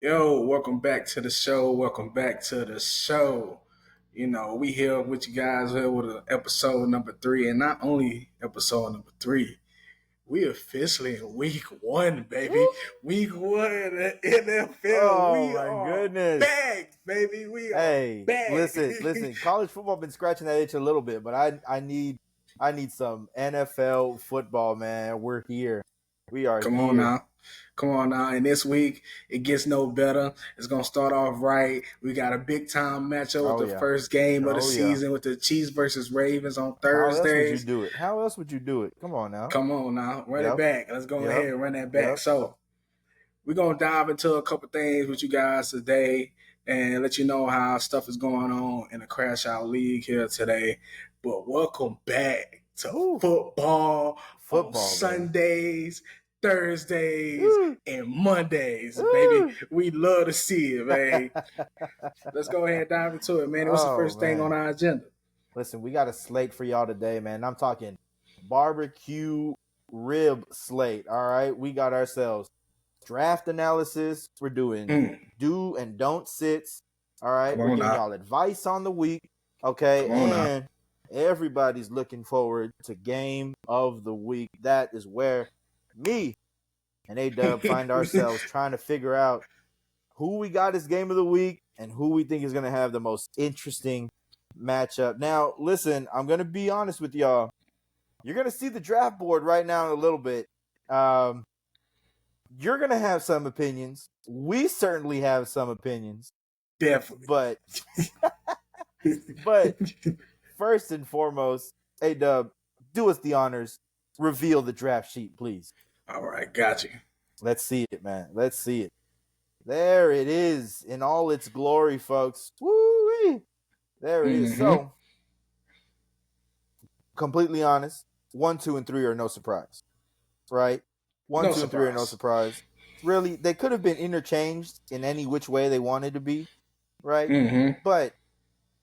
Yo, welcome back to the show. Welcome back to the show. We here with you guys here with episode number three, and not only episode number three, we officially in week one, baby. Woo! Week one of the NFL. Oh We my are goodness. back, baby. We are Hey, back. listen. College football been scratching that itch a little bit, but I need some NFL football, man. We're here. We are Come on here. now. Come on now. And this week, it gets no better. It's going to start off right. We got a big time matchup Oh with the yeah. first game of the Oh yeah. season with the Chiefs versus Ravens on How else would you Thursdays. do it? How else would you do it? Come on now. Come on now. Run it Yep. back. Let's go Yep. ahead and run that back. Yep. So, we're going to dive into a couple things with you guys today and let you know how stuff is going on in the Crash Out League here today. But welcome back to Woo. football on Football, baby. Sundays, Thursdays, Woo. and Mondays, Woo. baby. We love to see it, man. Let's go ahead and dive into it, man. What's the Oh, first thing man. on our agenda? Listen, we got a slate for y'all today, man. I'm talking barbecue rib slate. All right. We got ourselves draft analysis. We're doing do and don't sits. All right. Come We're on giving now. y'all advice on the week. Okay. Come on now. And everybody's looking forward to game of the week. That is where me and A-Dub find ourselves trying to figure out who we got as game of the week and who we think is going to have the most interesting matchup. Now, listen, I'm going to be honest with y'all. You're going to see the draft board right now in a little bit. You're going to have some opinions. We certainly have some opinions. Definitely. But first and foremost, A-Dub, do us the honors. Reveal the draft sheet, please. All right, got you. Let's see it, man. Let's see it. There it is in all its glory, folks. Woo-wee. There it is. So, completely honest, 1, 2, and 3 are no surprise, right? 1, No 2, and 3 are no surprise. surprise. Really, they could have been interchanged in any which way they wanted to be, right? Mm-hmm. But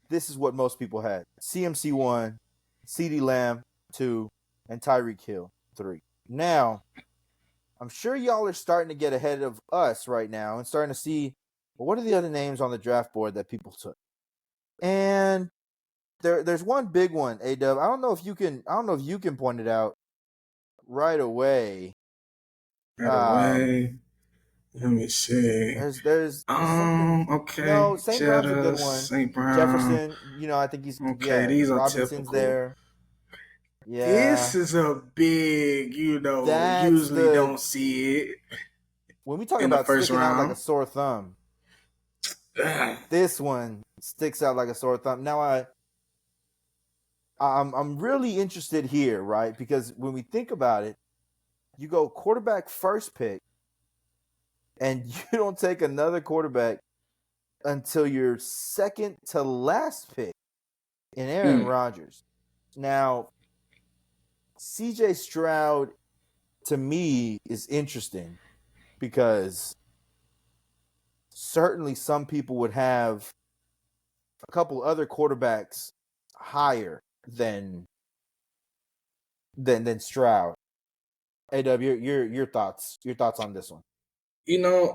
this is what most people had. CMC 1, CeeDee Lamb 2, and Tyreek Hill 3. Now, I'm sure y'all are starting to get ahead of us right now and starting to see, well, what are the other names on the draft board that people took? And there's one big one, A-Dub. I don't know if you can point it out right away. Let me see. There's something. Okay. No, St. Brown's a good Jettas, one. St. Brown. Jefferson, I think he's Okay, these are Robinson's typical. there. Yeah. This is a big, That's usually don't see it when we talk in the about first sticking out like round. a sore thumb. This one sticks out like a sore thumb. Now I'm really interested here, right? Because when we think about it, you go quarterback first pick, and you don't take another quarterback until your second to last pick in Aaron Rodgers. Now, CJ Stroud, to me, is interesting because certainly some people would have a couple other quarterbacks higher than Stroud. A-W, your thoughts on this one?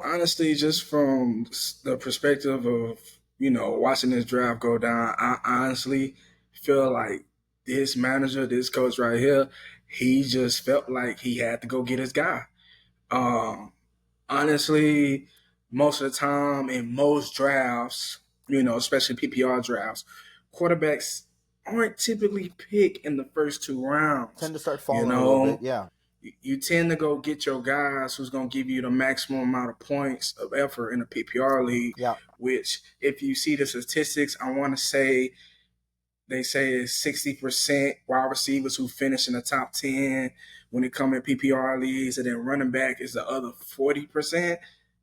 Honestly, just from the perspective of watching this draft go down, I honestly feel like this manager, this coach right here, he just felt like he had to go get his guy. Honestly, most of the time in most drafts, especially PPR drafts, quarterbacks aren't typically picked in the first two rounds. Tend to start falling a little bit, yeah. You tend to go get your guys who's going to give you the maximum amount of points of effort in a PPR league, yeah. Which if you see the statistics, I want to say they say it's 60% wide receivers who finish in the top 10 when it comes in PPR leagues, and then running back is the other 40%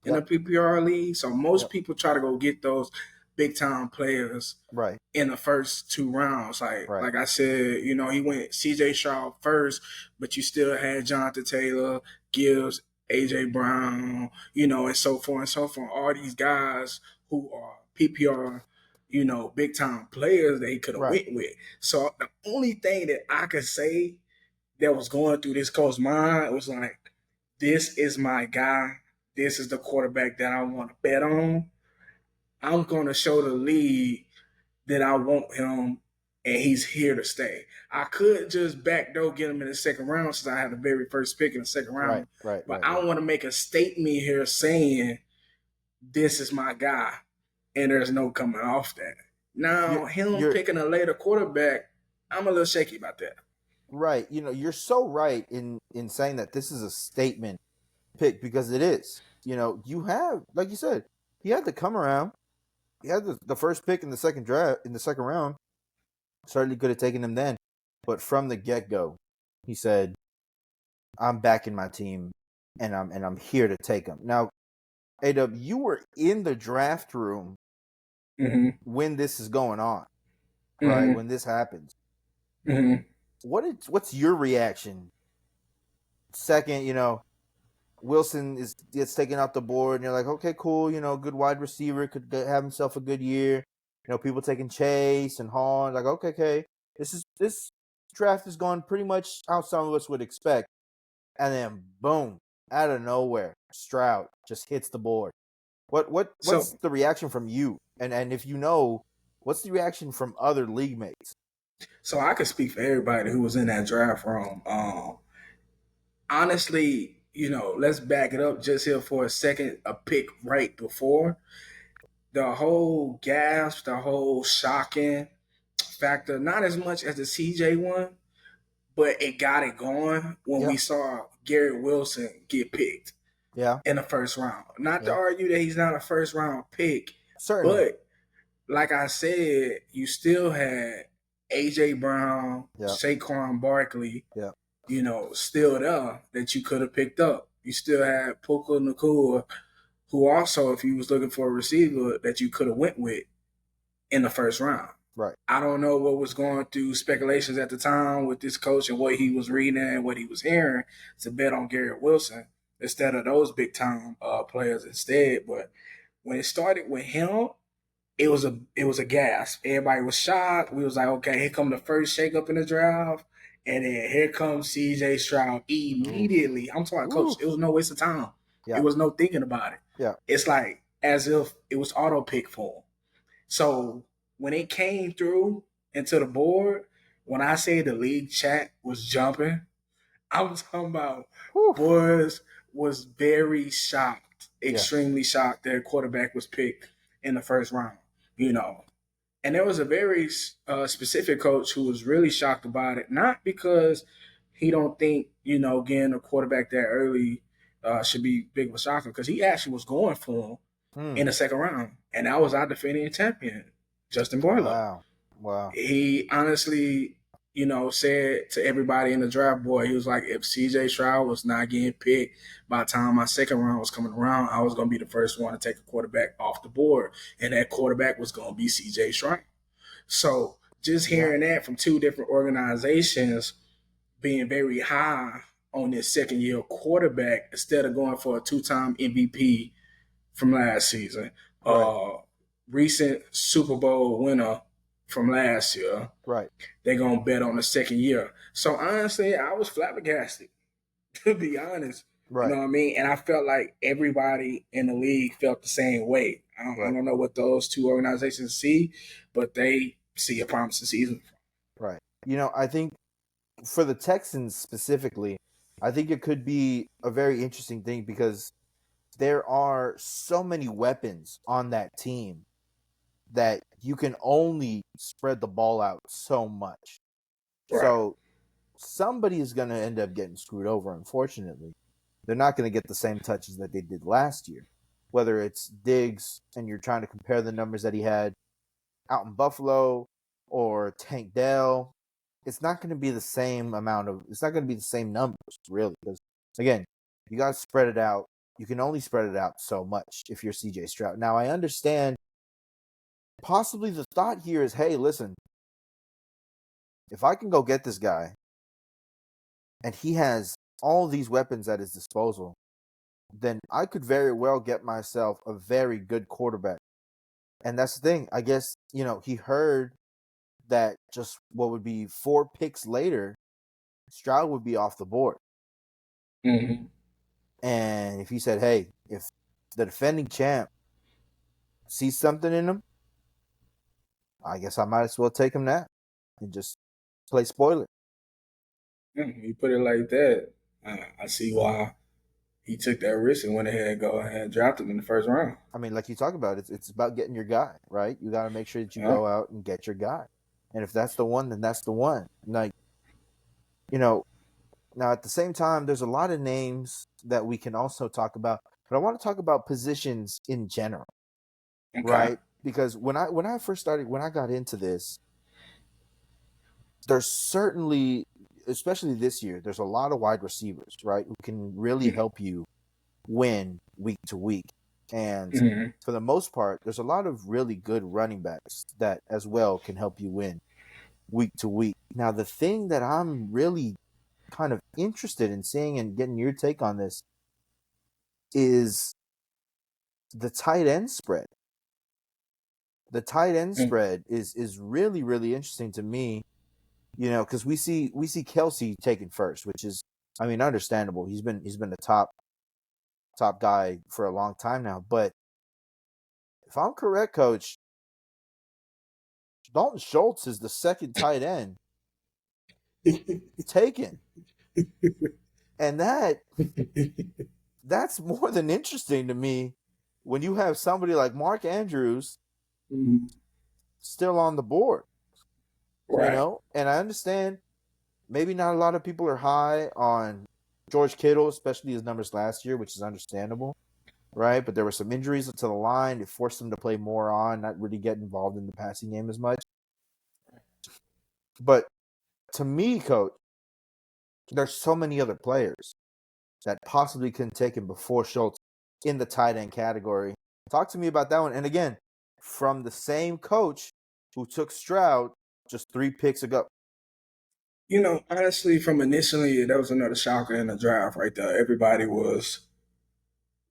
in the PPR league. So most people try to go get those big time players right in the first two rounds. Like I said, he went CJ Stroud first, but you still had Jonathan Taylor, Gibbs, AJ Brown, and so forth and so forth. All these guys who are PPR, big time players they could have went with. So the only thing that I could say that was going through this coach's mind was like, this is my guy. this is the quarterback that I want to bet on, I'm going to show the league that I want him and he's here to stay. I could just backdoor get him in the second round since I had the very first pick in the second round. But I want to make a statement here saying this is my guy, and there's no coming off that. Now, him picking a later quarterback, I'm a little shaky about that. Right. You're so right in saying that this is a statement pick because it is. You have, like you said, he had to come around. He had the first pick in the second round. Certainly could have taken him then, but from the get go, he said, "I'm backing my team, and I'm here to take him." Now, AW, you were in the draft room when this is going on, right? When this happens, what's your reaction? Second, Wilson gets taken off the board, and you're like, okay, cool, good wide receiver, could have himself a good year. People taking Chase and Hahn, like, okay, this draft is going pretty much how some of us would expect, and then boom, out of nowhere, Stroud just hits the board. What's the reaction from you? And if what's the reaction from other league mates? So I could speak for everybody who was in that draft room. Honestly, let's back it up just here for a second. A pick right before the whole gasp, the whole shocking factor, not as much as the CJ one, but it got it going when we saw Garrett Wilson get picked in the first round. Not to argue that he's not a first round pick, but like I said, you still had AJ Brown, Saquon Barkley, still there that you could have picked up. You still had Puka Nacua, who also, if you was looking for a receiver, that you could have went with in the first round. Right. I don't know what was going through speculations at the time with this coach and what he was reading and what he was hearing to bet on Garrett Wilson instead of those big time players instead. But when it started with him, it was a gasp. Everybody was shocked. We was like, okay, here come the first shakeup in the draft, and then here comes CJ Stroud immediately. I'm talking, coach. It was no waste of time. Yeah. It was no thinking about it. Yeah. It's like as if it was auto pick for him. So when it came through into the board, when I say the league chat was jumping, I was talking about boys was very shocked, extremely shocked that a quarterback was picked in the first round. And there was a very specific coach who was really shocked about it, not because he don't think getting a quarterback that early should be big of a shocker, because he actually was going for him in the second round, and that was our defending champion, Justin Boiler. Wow. He honestly, said to everybody in the draft board, he was like, if CJ Stroud was not getting picked by the time my second round was coming around, I was going to be the first one to take a quarterback off the board. And that quarterback was going to be CJ Stroud. So just hearing that from two different organizations being very high on this second year quarterback instead of going for a two-time MVP from last season, recent Super Bowl winner from last year. Right. They're going to bet on the second year. So honestly, I was flabbergasted, to be honest. Right. You know what I mean? And I felt like everybody in the league felt the same way. I don't know what those two organizations see, but they see a promising season. Right. I think for the Texans specifically, I think it could be a very interesting thing because there are so many weapons on that team that you can only spread the ball out so much. Right. So somebody is going to end up getting screwed over, unfortunately. They're not going to get the same touches that they did last year. Whether it's Diggs and you're trying to compare the numbers that he had out in Buffalo or Tank Dell, it's not going to be the same it's not going to be the same numbers, really. Because, again, you got to spread it out. You can only spread it out so much if you're CJ Stroud. Now, I understand possibly the thought here is, hey, listen, if I can go get this guy and he has all these weapons at his disposal, then I could very well get myself a very good quarterback. And that's the thing. I guess, he heard that just what would be 4 picks later, Stroud would be off the board. Mm-hmm. And if he said, hey, if the defending champ sees something in him, I guess I might as well take him now and just play spoiler. You put it like that, I see why he took that risk and went ahead and go ahead and drafted him in the first round. I mean, like you talk about, it's about getting your guy, right? You got to make sure that you Yeah. go out and get your guy, and if that's the one, then that's the one. Like, you know, now at the same time, there's a lot of names that we can also talk about, but I want to talk about positions in general, Okay. right? Because when I first started, when I got into this, there's certainly, especially this year, there's a lot of wide receivers, right, who can really help you win week to week. And Mm-hmm. for the most part, there's a lot of really good running backs that as well can help you win week to week. Now, the thing that I'm really kind of interested in seeing and getting your take on this is the tight end spread. The tight end spread is really, really interesting to me, because we see Kelsey taken first, which is, I mean, understandable. He's been the top guy for a long time now. But if I'm correct, Coach, Dalton Schultz is the second tight end taken, and that's more than interesting to me when you have somebody like Mark Andrews Mm-hmm. still on the board. Right. And I understand maybe not a lot of people are high on George Kittle, especially his numbers last year, which is understandable, right? But there were some injuries to the line. It forced him to play more on, not really get involved in the passing game as much. But to me, Coach, there's so many other players that possibly couldn't take him before Schultz in the tight end category. Talk to me about that one. And again, from the same coach who took Stroud just 3 picks ago. Honestly, from initially, that was another shocker in the draft right there. Everybody was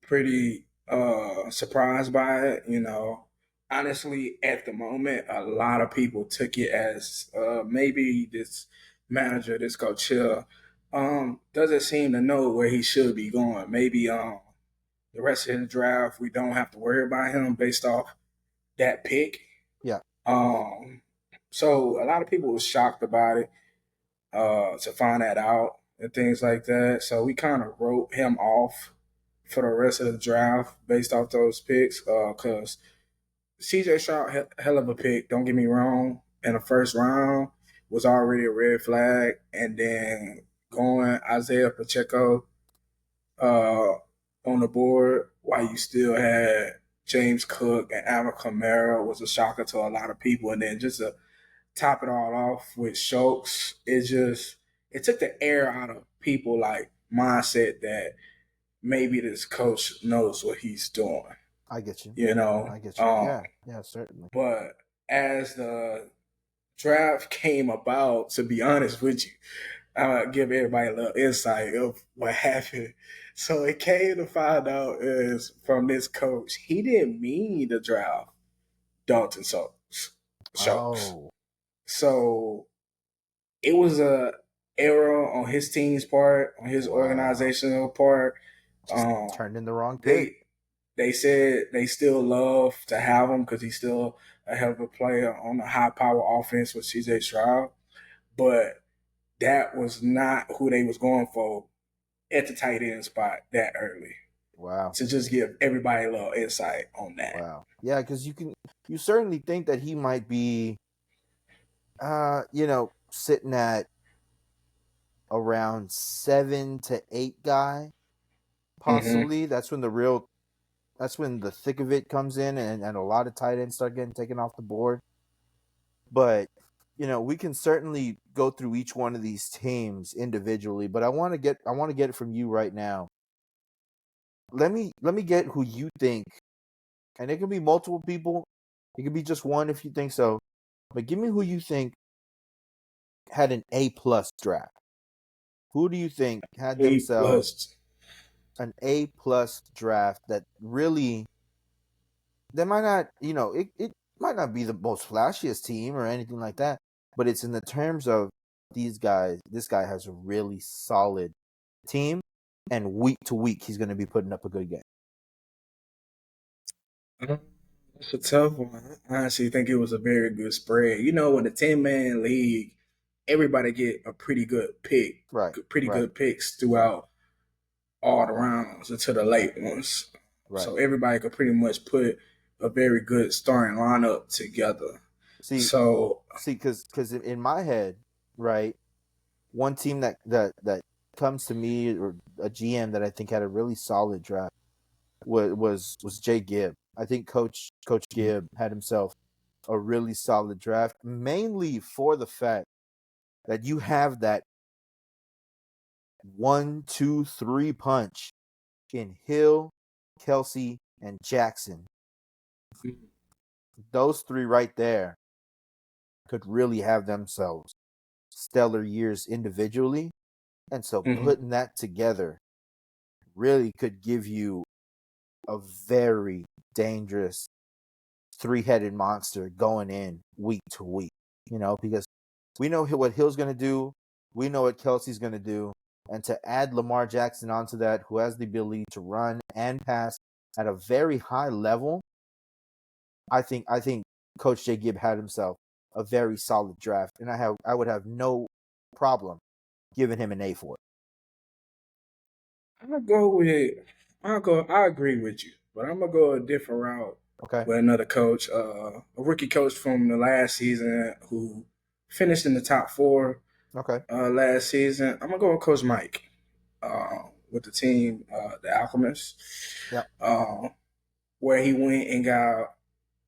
pretty surprised by it. Honestly, at the moment, a lot of people took it as maybe this manager, this coach here, doesn't seem to know where he should be going. Maybe the rest of the draft, we don't have to worry about him based off that pick. Yeah. Um, so a lot of people were shocked about it to find that out and things like that. So we kind of wrote him off for the rest of the draft based off those picks. Because CJ Stroud, hell of a pick. Don't get me wrong. In the first round was already a red flag, and then going Isaiah Pacheco uh, on the board while you still had James Cook and Alvin Kamara was a shocker to a lot of people, and then just to top it all off with Schultz, it took the air out of people like mindset that maybe this coach knows what he's doing. I get you. You know, I get you. Yeah. Yeah, certainly. but as the draft came about, to be honest with you, I'll give everybody a little insight of what happened. So it came to find out is from this coach, he didn't mean to draft Dalton Schultz. Oh, So it was a error on his team's part, on his wow. organizational part. Just turned in the wrong pick. They said they still love to have him because he's still a hell of a player on a high power offense with CJ Stroud, but that was not who they was going for at the tight end spot that early. Wow. To just give everybody a little insight on that. Wow. Yeah, because you certainly think that he might be sitting at around 7 to 8 guy, Mm-hmm. possibly. That's when the thick of it comes in, and a lot of tight ends start getting taken off the board. But we can certainly go through each one of these teams individually. But I want to get it from you right now. Let me get who you think, and it can be multiple people. It could be just one if you think so. But give me who you think had an A+ draft. Who do you think had A themselves plus. an A+ draft that really, they might not, it might not be the most flashiest team or anything like that, but it's in the terms of these guys. This guy has a really solid team, and week to week he's going to be putting up a good game. It's a tough one. I honestly think it was a very good spread. You know, in a 10-man league, everybody get a pretty good pick, Right, pretty right, good picks throughout all the rounds until the late ones. right. So everybody could pretty much put a very good starting lineup together. See, So because in my head, right, one team that comes to me, or a GM that I think had a really solid draft, was Jay Gibb. I think Coach Gibb had himself a really solid draft, mainly for the fact that you have that 1, 2, 3 punch in Hill, Kelsey, and Jackson. Those three right there could really have themselves stellar years individually. And so mhm, putting that together really could give you a very dangerous three-headed monster going in week to week. Because we know what Hill's going to do, we know what Kelsey's going to do, and to add Lamar Jackson onto that, who has the ability to run and pass at a very high level, I think Coach J. Gibb had himself a very solid draft, and I would have no problem giving him an A for it. I'll go with I agree with you, but I'm gonna go a different route Okay. with another coach, a rookie coach from the last season who finished in the top four Okay. last season. I'm gonna go with Coach Mike with the team, the Alchemists, Yep. uh, where he went and got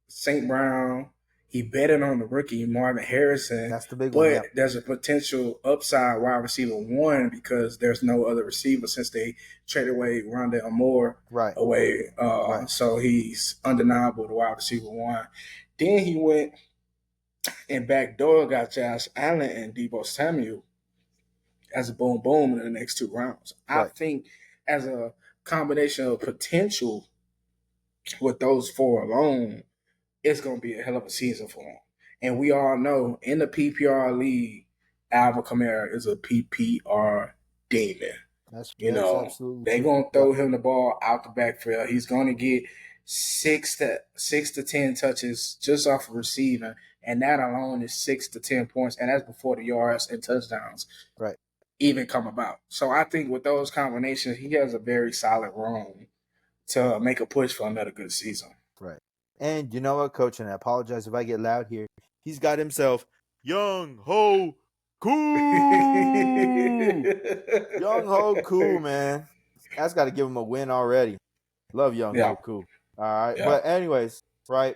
St. Brown. He betted on the rookie Marvin Harrison, That's the big one. but Yep. there's a potential upside wide receiver one because there's no other receiver since they traded away Rondell Moore Right. away. Right. So he's undeniable the wide receiver one. Then he went and backdoor got Josh Allen and Debo Samuel as a boom boom in the next 2 rounds. I Right. think as a combination of potential with those four alone, it's going to be a hell of a season for him. And we all know in the PPR league, Alvin Kamara is a PPR demon. You That's know, absolutely they're true. going to Yep. throw him the ball out the backfield. He's going to get 6 to 10 touches just off of receiving, and that alone is 6 to 10 points, and that's before the yards and touchdowns Right. even come about. So I think with those combinations, he has a very solid room to make a push for another good season. Right. And you know what, Coach? And I apologize if I get loud here. He's got himself Young Ho Koo. Young Ho Koo, man. That's got to give him a win already. Love Young Yeah, Ho Koo. All right. yeah. But anyways, right.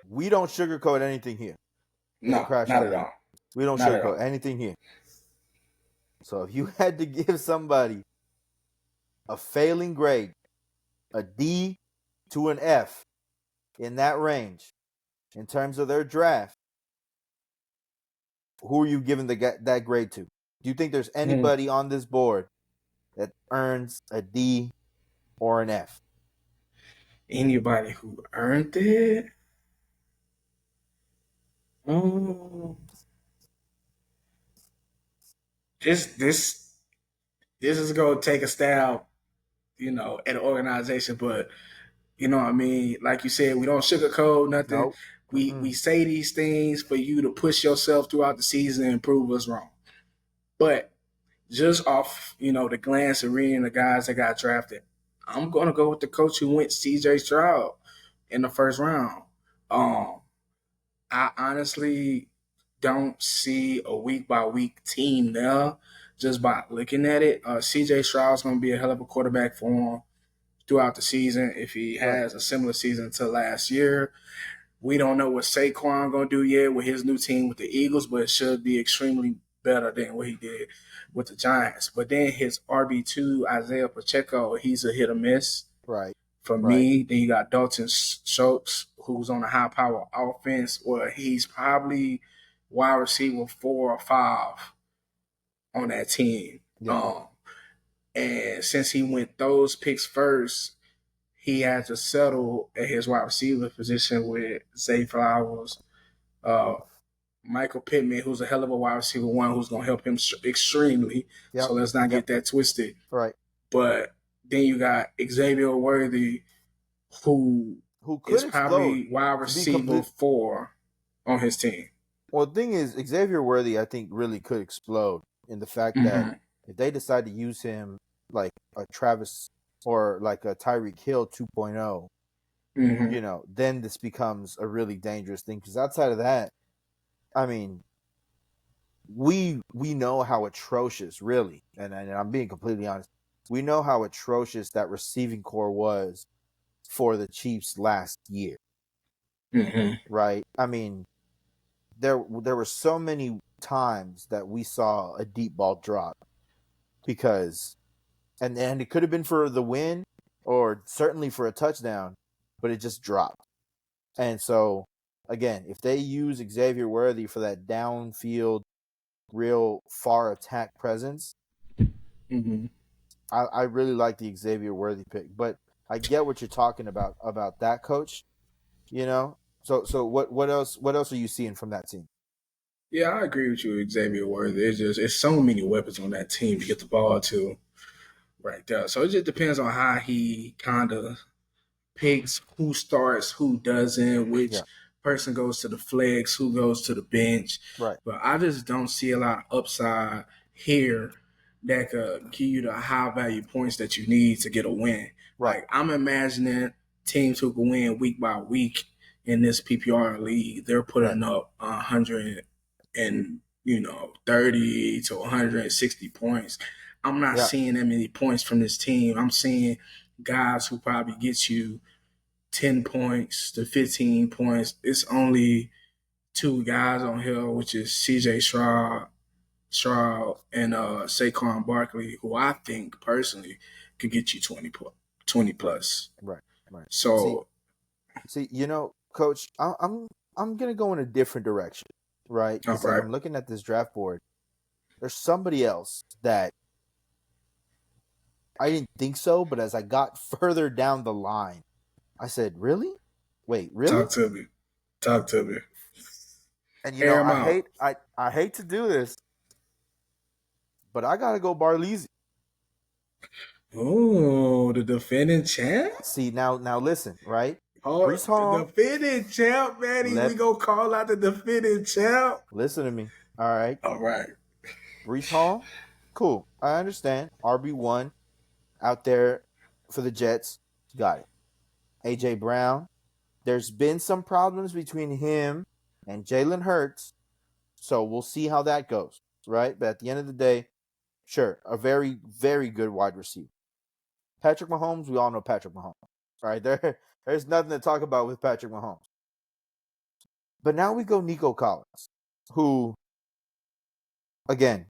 We don't sugarcoat anything here in the No, Crash not Out at League. all. We don't Not at sugarcoat all. anything here. So if you had to give somebody a failing grade, a D to an F in that range, in terms of their draft, who are you giving that grade to? Do you think there's Mm. anybody on this board that earns a D or an F? Anybody who earned it? Um, this this this is gonna take a stab, at an organization, but you know what I mean. Like you said, we don't sugarcoat nothing. Nope. We say these things for you to push yourself throughout the season and prove us wrong. But just off, the glance of reading the guys that got drafted, I'm gonna go with the coach who went CJ Stroud in the first round. Um, I honestly don't see a week by week team there just by looking at it. CJ Stroud's going to be a hell of a quarterback for him throughout the season if he Right. has a similar season to last year. We don't know what Saquon going to do yet with his new team with the Eagles, but it should be extremely better than what he did with the Giants. But then his RB2, Isaiah Pacheco, he's a hit or miss Right. for Right. me. Then you got Dalton Schultz, who's on a high power offense, where he's probably wide receiver 4 or 5 on that team. Yeah. And since he went those picks first, he had to settle at his wide receiver position with Zay Flowers, uh, Michael Pittman, who's a hell of a wide receiver one, who's going to help him extremely. Yep. So let's not Yep. get that twisted. Right. But then you got Xavier Worthy, who who could is explode. probably wide To be receiver complete, 4 on his team. well, the thing is, Xavier Worthy, I think, really could explode in the fact that Mm-hmm. if they decide to use him like a Travis or like a Tyreek Hill 2.0, Mm-hmm. then this becomes a really dangerous thing. Because outside of that, I mean, we know how atrocious, really, and I'm being completely honest, we know how atrocious that receiving core was for the Chiefs last year, Mm-hmm. right? I mean, there were so many times that we saw a deep ball drop because and it could have been for the win or certainly for a touchdown, but it just dropped. And so again, if they use Xavier Worthy for that downfield, real far attack presence, Mm-hmm. I really like the Xavier Worthy pick. But I get what you're talking about that coach. You know, so what else are you seeing from that team? Yeah, I agree with you, Xavier Worthy. It's so many weapons on that team to get the ball to right there. So it just depends on how he kind of picks who starts, who doesn't, which Yeah, person goes to the flex, who goes to the bench. right, But I just don't see a lot of upside here that could give you the high value points that you need to get a win. right, Like I'm imagining teams who can win week by week in this PPR league, they're right. putting up 100 and 30 to 160 points. I'm not Yeah, seeing that many points from this team. I'm seeing guys who probably get you 10 points to 15 points. It's only two guys on here, which is CJ Stroud and Saquon Barkley, who I think personally could get you 20 plus. right, right. See, So, See, Coach, I'm gonna go in a different direction, right? all Because as right. I'm looking at this draft board, there's somebody else that I didn't think so, but as I got further down the line, I said, "Really? Wait, really?" Talk to me. Talk to me. And Air them I out. hate I hate to do this, but I gotta go Barleezy. Oh, the defending champ? See, now listen, right? Oh, Brees the Hall, defending champ, Manny. We let gonna call out the defending champ. listen to me. All right, All right. Brees Hall, cool. I understand. RB1 out there for the Jets, got it. AJ Brown, there's been some problems between him and Jalen Hurts, so we'll see how that goes, right? But at the end of the day, sure, a very, very good wide receiver. Patrick Mahomes, we all know Patrick Mahomes, right? There's nothing to talk about with Patrick Mahomes. But now we go Nico Collins, who, again,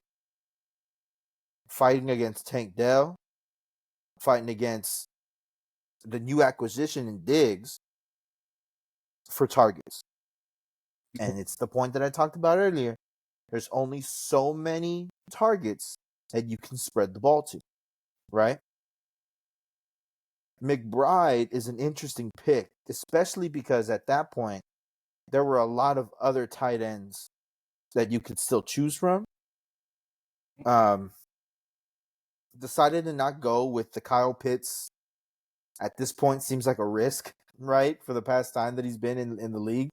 fighting against Tank Dell, fighting against the new acquisition in Diggs for targets. And it's the point that I talked about earlier. There's only so many targets that you can spread the ball to, right? McBride is an interesting pick, especially because at that point, there were a lot of other tight ends that you could still choose from. Um, Decided to not go with the Kyle Pitts. At this point, seems like a risk, right? For the past time that he's been in the league.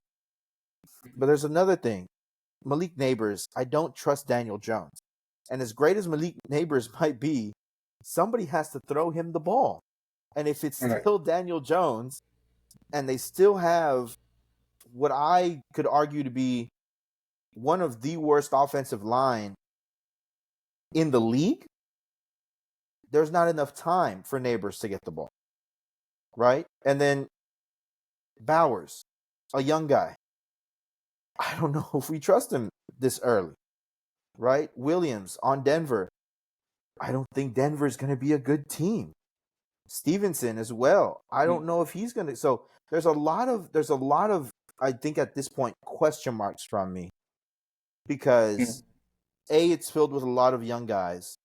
But there's another thing. Malik Neighbors, I don't trust Daniel Jones. And as great as Malik Neighbors might be, somebody has to throw him the ball. And if it's All right. still Daniel Jones and they still have what I could argue to be one of the worst offensive line in the league, there's not enough time for Neighbors to get the ball. Right? And then Bowers, a young guy. I don't know if we trust him this early. Right? Williams on Denver. I don't think Denver is going to be a good team. Stevenson as well. I don't know if he's going to. So there's a lot of I think at this point question marks from me because A, it's filled with a lot of young guys,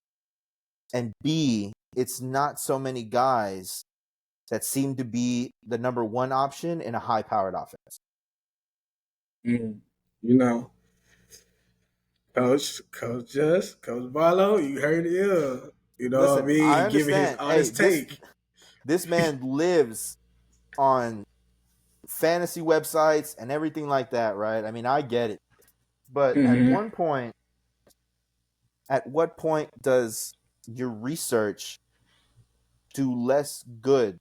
and B, it's not so many guys that seem to be the number one option in a high powered offense. Mm. You know, Coach Barlow, you heard it here. You know what I Listen, I mean? Giving his understand. Hey, honest this take. this man lives on fantasy websites and everything like that, right? I mean, I get it. But Mm-hmm. at what point does your research do less good,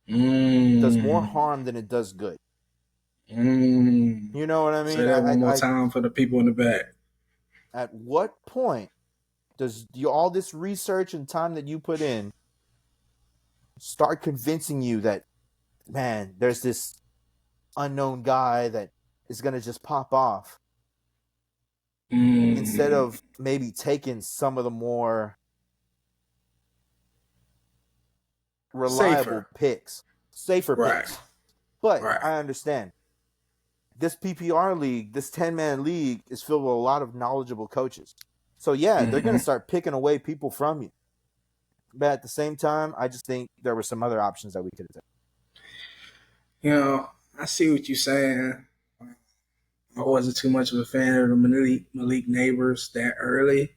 does more Mm. harm than it does good? Mm. You know what I Say mean? that one more time for the people in the back. At what point does all this research and time that you put in start convincing you that, man, there's this unknown guy that is going to just pop off, instead Mm. of maybe taking some of the more reliable Safer. picks, safer Right. picks? But Right. I understand this PPR league, this 10-man league, is filled with a lot of knowledgeable coaches. So, yeah, they're going to Mm-hmm. start picking away people from you. But at the same time, I just think there were some other options that we could have taken. You know, I see what you're saying. I wasn't too much of a fan of the Malik neighbors that early.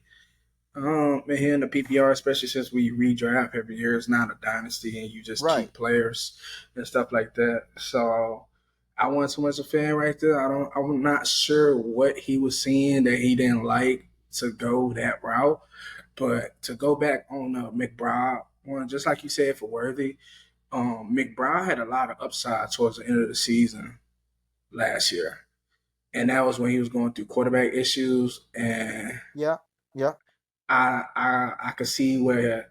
And here in the PPR, especially since we redraft every year, it's not a dynasty and you just Right. keep players and stuff like that. So I wasn't too much a fan right there. I'm not sure what he was seeing that he didn't like to go that route. But to go back on the McBride one, just like you said for Worthy, McBride had a lot of upside towards the end of the season last year. And that was when he was going through quarterback issues. And Yeah. Yeah. I could see where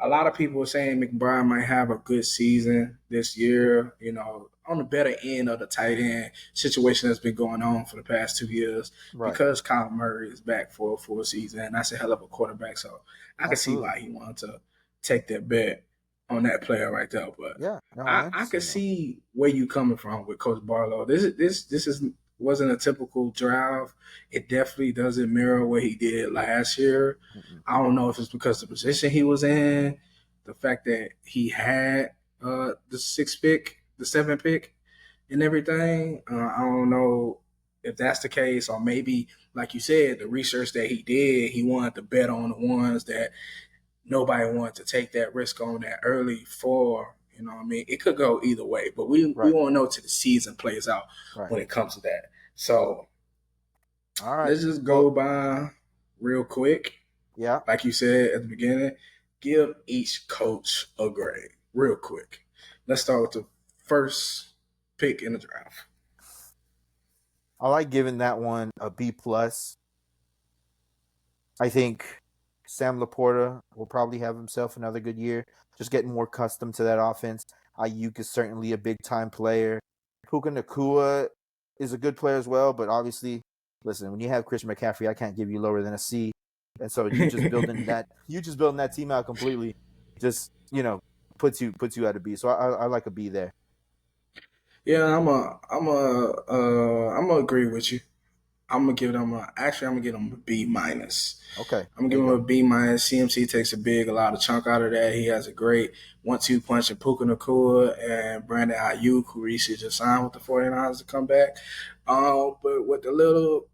a lot of people are saying McBride might have a good season this year, you know, on the better end of the tight end situation that's been going on for the past 2 years Right. because Kyle Murray is back for a full season. And that's a hell of a quarterback. So I can see Absolutely. why he wanted to take that bet on that player right there. But Yeah. No, I I could understand that. see where you coming from with Coach Barlow. This wasn't a typical drive. It definitely doesn't mirror what he did last year. Mm-mm. I don't know if it's because the position he was in, the fact that he had the sixth pick, the seventh pick, and everything. I don't know if that's the case, or maybe, like you said, the research that he did, he wanted to bet on the ones that nobody wanted to take that risk on that early for. You know what I mean? It could go either way, but we Right. won't know till the season plays out Right. when it comes to that. So All right. let's just Well, go by real quick. yeah. Like you said at the beginning, give each coach a grade real quick. Let's start with the first pick in the draft. I like giving that one a B plus. I think Sam Laporta will probably have himself another good year, just getting more accustomed to that offense. Ayuk is certainly a big time player. Puka Nakua is a good player as well, but obviously, listen, when you have Christian McCaffrey, I can't give you lower than a C. And so you just building that team out completely, just puts you at a B. So I like a B there. Yeah, I'm gonna agree with you. I'm gonna give them I'm gonna give them a B minus. Okay, I'm gonna there give you him go. a B minus. CMC takes a lot of chunk out of that. He has a great 1-2 punch in Puka Nakua and Brandon Ayuk, who recently just signed with the 49ers to come back. But what the little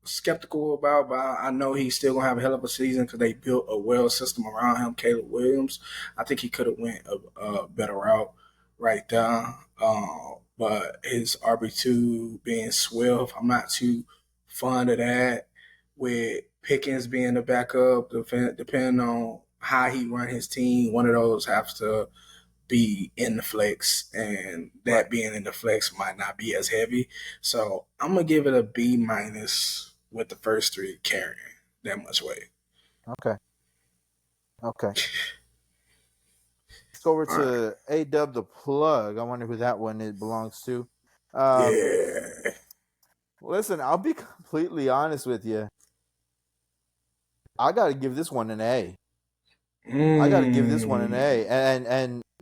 skeptical about, but I know he's still gonna have a hell of a season because they built a well system around him. Caleb Williams, I think he could have went a better route right there. But his RB2 being Swift, I'm not too fond of that. With Pickens being the backup, depending on how he run his team, one of those has to be in the flex, and Right. that being in the flex might not be as heavy. So I'm gonna give it a B minus with the first three carrying that much weight. Okay. Okay. Let's go over All right. to A Dub the Plug. I wonder who that one it belongs to. Um, Yeah. Listen, I'll be completely honest with you. I got to give this one an A. I got to give this one an Mm. A,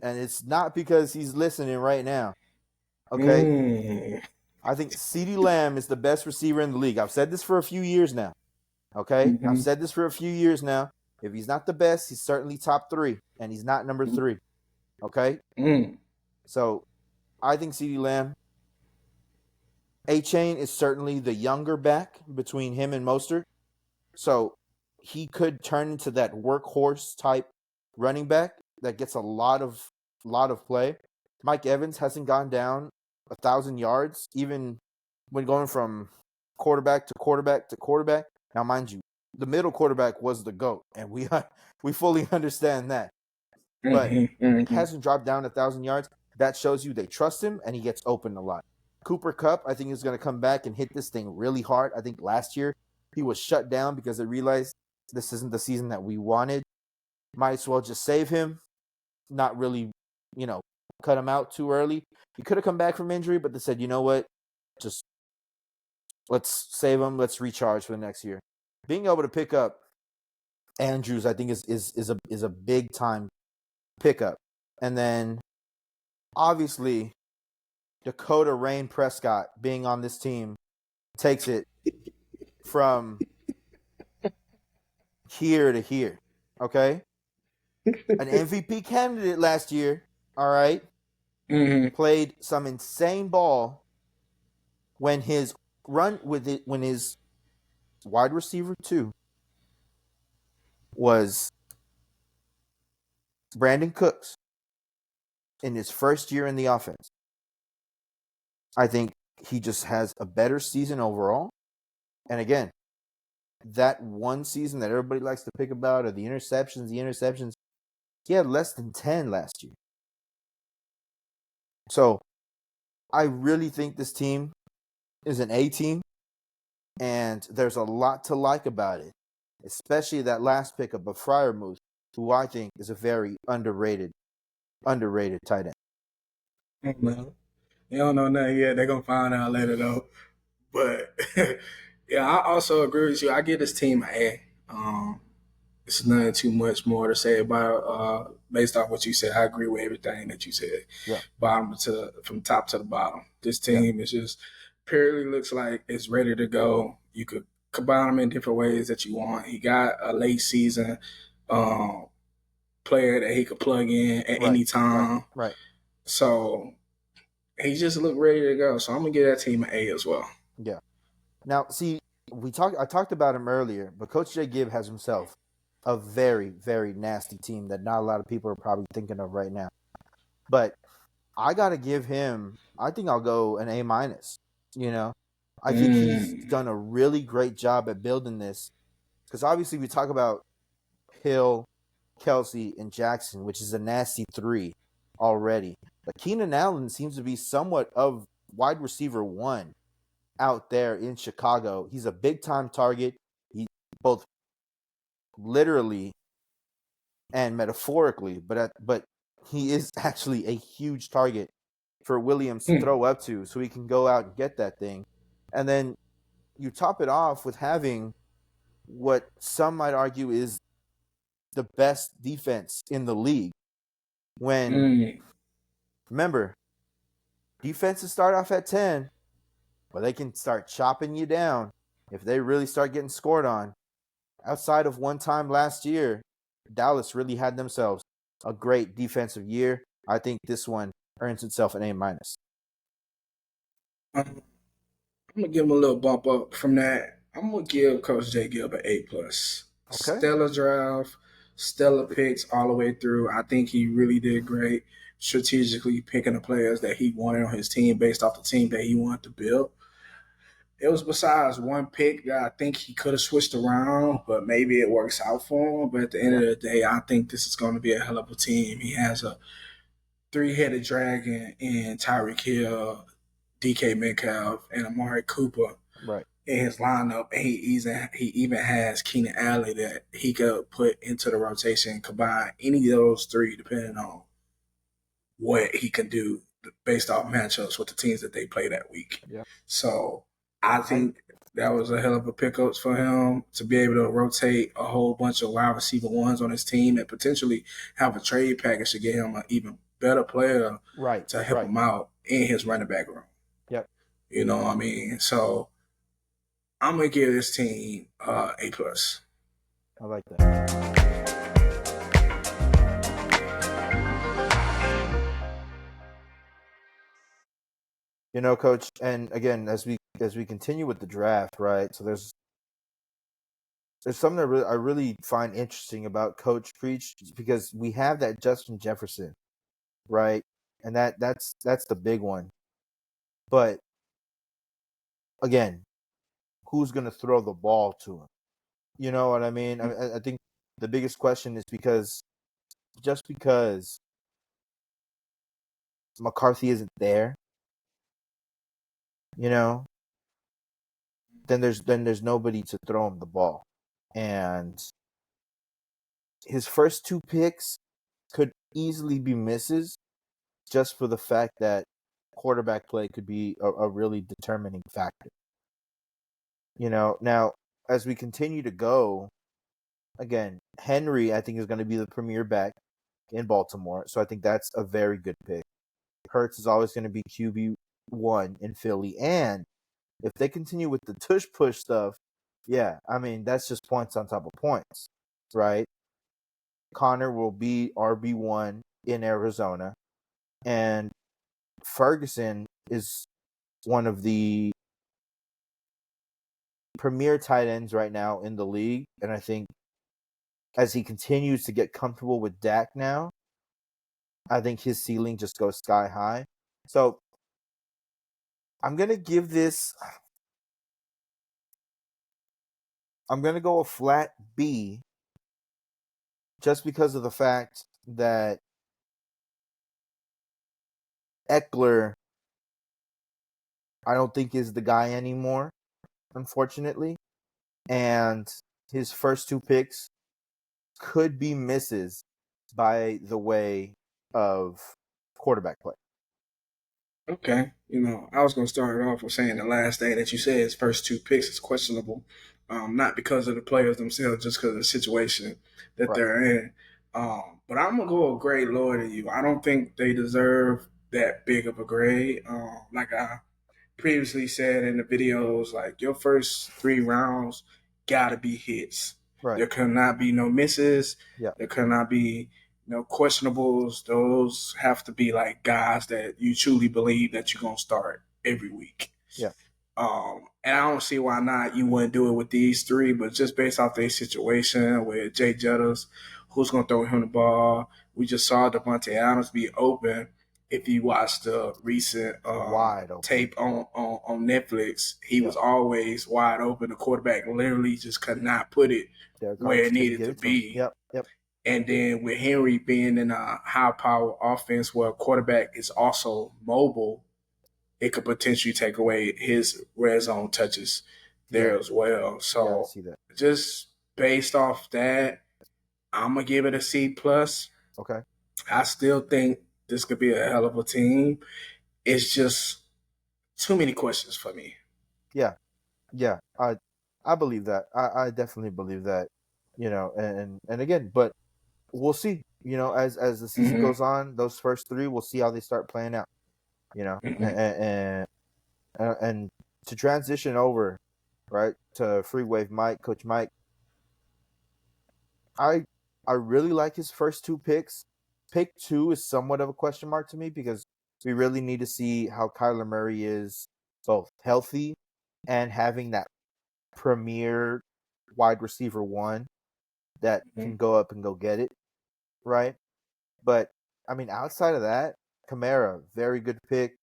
and it's not because he's listening right now. Okay, Mm. I think CeeDee Lamb is the best receiver in the league. I've said this for a few years now. Okay, I've Mm-hmm. said this for a few years now. If he's not the best, he's certainly top three, and he's not number three. Okay, Mm. so I think CeeDee Lamb. A-Chain is certainly the younger back between him and Mostert. So he could turn into that workhorse type running back that gets a lot of play. Mike Evans hasn't gone down 1,000 yards, even when going from quarterback to quarterback to quarterback. Now, mind you, the middle quarterback was the GOAT, and we fully understand that. But hasn't dropped down 1,000 yards. That shows you they trust him, and he gets open a lot. Cooper Kupp, I think, is going to come back and hit this thing really hard. I think last year he was shut down because they realized this isn't the season that we wanted. Might as well just save him, not really, cut him out too early. He could have come back from injury, but they said, you know what, just let's save him. Let's recharge for the next year. Being able to pick up Andrews, I think, is a big time pickup. And then obviously Dakota Rain Prescott being on this team takes it from here to here. Okay? An MVP candidate last year, all right? Played some insane ball when his wide receiver 2 was Brandon Cooks in his first year in the offense. I think he just has a better season overall. And again, that one season that everybody likes to pick about are the interceptions, he had less than 10 last year. So I really think this team is an A team, and there's a lot to like about it, especially that last pickup of Freiermuth, who I think is a very underrated tight end. I don't know. They don't know nothing yet. They're going to find out later, though. But, yeah, I also agree with you. I give this team an A. It's nothing too much more to say about based off what you said. I agree with everything that you said. Yeah. From top to the bottom. This team is just purely looks like it's ready to go. You could combine them in different ways that you want. He got a late season player that he could plug in at any time. Right. So he just looked ready to go. So I'm gonna give that team an A as well. Yeah. Now, see, I talked about him earlier, but Coach Jay Gibb has himself a very, very nasty team that not a lot of people are probably thinking of right now. But I got to give him, I think I'll go an A-. I think he's done a really great job at building this. Because obviously we talk about Hill, Kelsey, and Jackson, which is a nasty 3 already. But Keenan Allen seems to be somewhat of wide receiver 1 out there in Chicago. He's a big-time target. He both literally and metaphorically, but he is actually a huge target for Williams to throw up to, so he can go out and get that thing. And then you top it off with having what some might argue is the best defense in the league. When remember, defenses start off at 10, but they can start chopping you down if they really start getting scored on. Outside of one time last year, Dallas really had themselves a great defensive year. I think this one earns itself an A-. I'm gonna give him a little bump up from that. I'm gonna give Coach J Gibb an A+. Okay. Stellar draft, stellar picks all the way through. I think he really did great strategically picking the players that he wanted on his team based off the team that he wanted to build. It was besides one pick that I think he could have switched around, but maybe it works out for him. But at the end of the day, I think this is going to be a hell of a team. He has a 3-headed dragon in Tyreek Hill, DK Metcalf, and Amari Cooper in his lineup. And he even has Keenan Allen that he could put into the rotation and combine any of those 3 depending on what he can do based off matchups with the teams that they play that week. Yeah. So I think that was a hell of a pickup for him to be able to rotate a whole bunch of wide receiver 1s on his team and potentially have a trade package to get him an even better player to help him out in his running back room. Yep. You know what I mean? So I'm going to give this team A+. I like that. Coach, and again, as we continue with the draft, right? So there's something that I really find interesting about Coach Creech because we have that Justin Jefferson, right? and that's the big one. But again, who's going to throw the ball to him? You know what I mean? I think the biggest question is because just because McCarthy isn't there, you know, then there's nobody to throw him the ball. And his first 2 picks could easily be misses just for the fact that quarterback play could be a really determining factor. You know, now as we continue to go, again, Henry I think is going to be the premier back in Baltimore, so I think that's a very good pick. Hurts is always going to be QB1 in Philly, and if they continue with the tush push stuff, yeah, I mean that's just points on top of points, right? Connor will be RB1 in Arizona, and Ferguson is one of the premier tight ends right now in the league, and I think as he continues to get comfortable with Dak now, I think his ceiling just goes sky high. So I'm gonna give this. I'm gonna go a flat B, just because of the fact that Eckler, I don't think is the guy anymore, unfortunately, and his first 2 picks could be misses by the way of quarterback play. Okay, I was gonna start it off with saying the last thing that you said, his first 2 picks is questionable, not because of the players themselves, just because of the situation that Right. they're in. But I'm gonna go a grade lower than you. I don't think they deserve that big of a grade. Like I previously said in the videos, like your first 3 rounds gotta be hits. Right. There cannot be no misses. Yeah. There cannot be no questionables. Those have to be like guys that you truly believe that you're gonna start every week. Yeah. And I don't see why not you wouldn't do it with these 3, but just based off their situation with Jay Jettas, who's gonna throw him the ball. We just saw Devontae Adams be open. If you watch the recent Wide open. tape on Netflix, he Yeah. was always wide open. The quarterback literally just could not put it Derek Carr where it just couldn't needed get to it to him. be. Yep. Yep. And then with Henry being in a high power offense where a quarterback is also mobile, it could potentially take away his red zone touches Yeah. there as well. Yeah. I So see that. just based off that, I'm gonna give it a C plus. Okay. I still think this could be a hell of a team. It's just too many questions for me. Yeah. Yeah. I believe that. I definitely believe that. You know, and again, but we'll see. You know, as the season Mm-hmm. goes on, those first 3, we'll see how they start playing out. You know, Mm-hmm. and to transition over, right, to Free Wave Mike, Coach Mike, I I really like his first 2 picks. Pick 2 is somewhat of a question mark to me because we really need to see how Kyler Murray is both healthy and having that premier wide receiver 1 that Mm-hmm. can go up and go get it, right? But I mean, outside of that, Kamara, very good pick.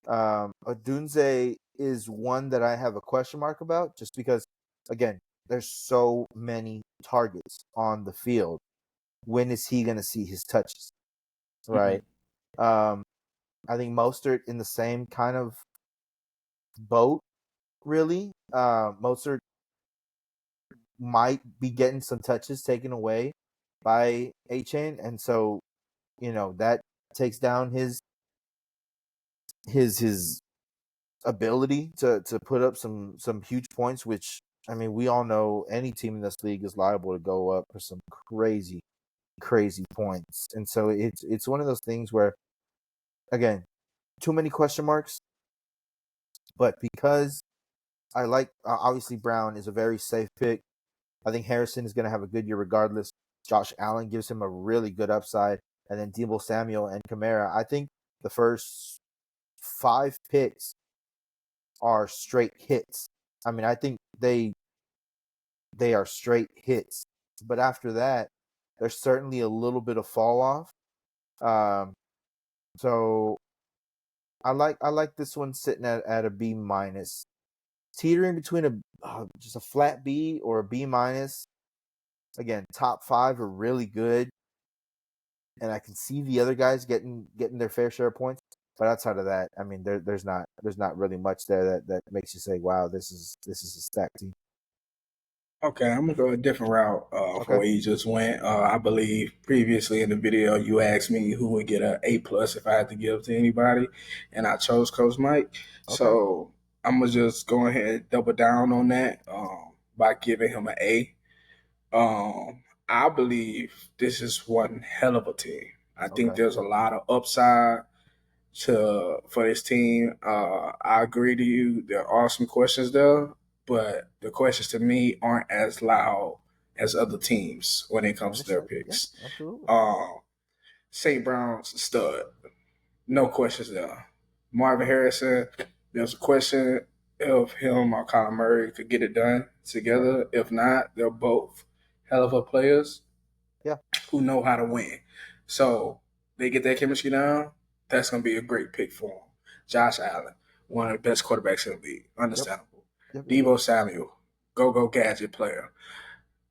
Odunze is one that I have a question mark about just because, again, there's so many targets on the field. When is he going to see his touches, right? Um, I think Mostert in the same kind of boat, really. Mostert might be getting some touches taken away by A-Chain, and so, you know, that takes down his ability to put up some huge points, which I mean we all know any team in this league is liable to go up for some crazy points. And so it's one of those things where, again, too many question marks, but because I like obviously Brown is a very safe pick. I think Harrison is going to have a good year regardless. Josh Allen gives him a really good upside, and then Deebo Samuel and Kamara. I think the first 5 picks are straight hits. I mean, I think they are straight hits. But after that, there's certainly a little bit of fall off. Um, So I like this one sitting at a B minus, teetering between just a flat B or a B minus. Again, top five are really good, and I can see the other guys getting their fair share of points. But outside of that, I mean, there's not really much there that makes you say, wow, this is a stacked team. Okay, I'm gonna go a different route from Okay, where you just went. I believe previously in the video you asked me who would get an A plus if I had to give to anybody, and I chose Coach Mike. okay, So I'm gonna just go ahead and double down on that by giving him an A. I believe this is one hell of a team. I think okay. there's a lot of upside to for this team. I agree to you. There are some questions there, but the questions to me aren't as loud as other teams when it I comes to their understand. Yeah, picks. absolutely. St. Brown's stud, no questions there. Marvin Harrison, there's a question if him or Colin Murray could get it done Yep. together. If not, they're both hell of a players Yeah. who know how to win. So they get that chemistry down. That's going to be a great pick for them. Josh Allen, one of the best quarterbacks in the league. Yep. Understandable. Yep. Yep. Yep. Debo Samuel, go gadget player.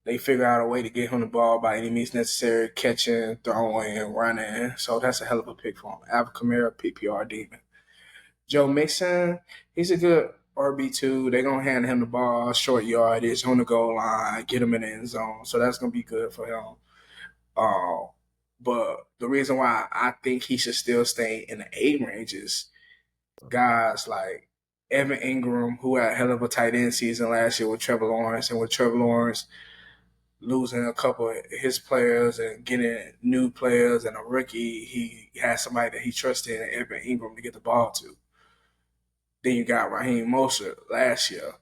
They figure out a way to get him the ball by any means necessary, catching, throwing, running. So that's a hell of a pick for him. Alvin Kamara, PPR demon. Joe Mixon, he's a good RB2. They're going to hand him the ball, short yardage, on the goal line, get him in the end zone. So that's going to be good for him. Um, but the reason why I think he should still stay in the A range is guys like Evan Ingram, who had a hell of a tight end season last year with Trevor Lawrence, and with Trevor Lawrence losing a couple of his players and getting new players and a rookie, he had somebody that he trusted in Evan Ingram to get the ball to. Then you got Raheem Mostert last year.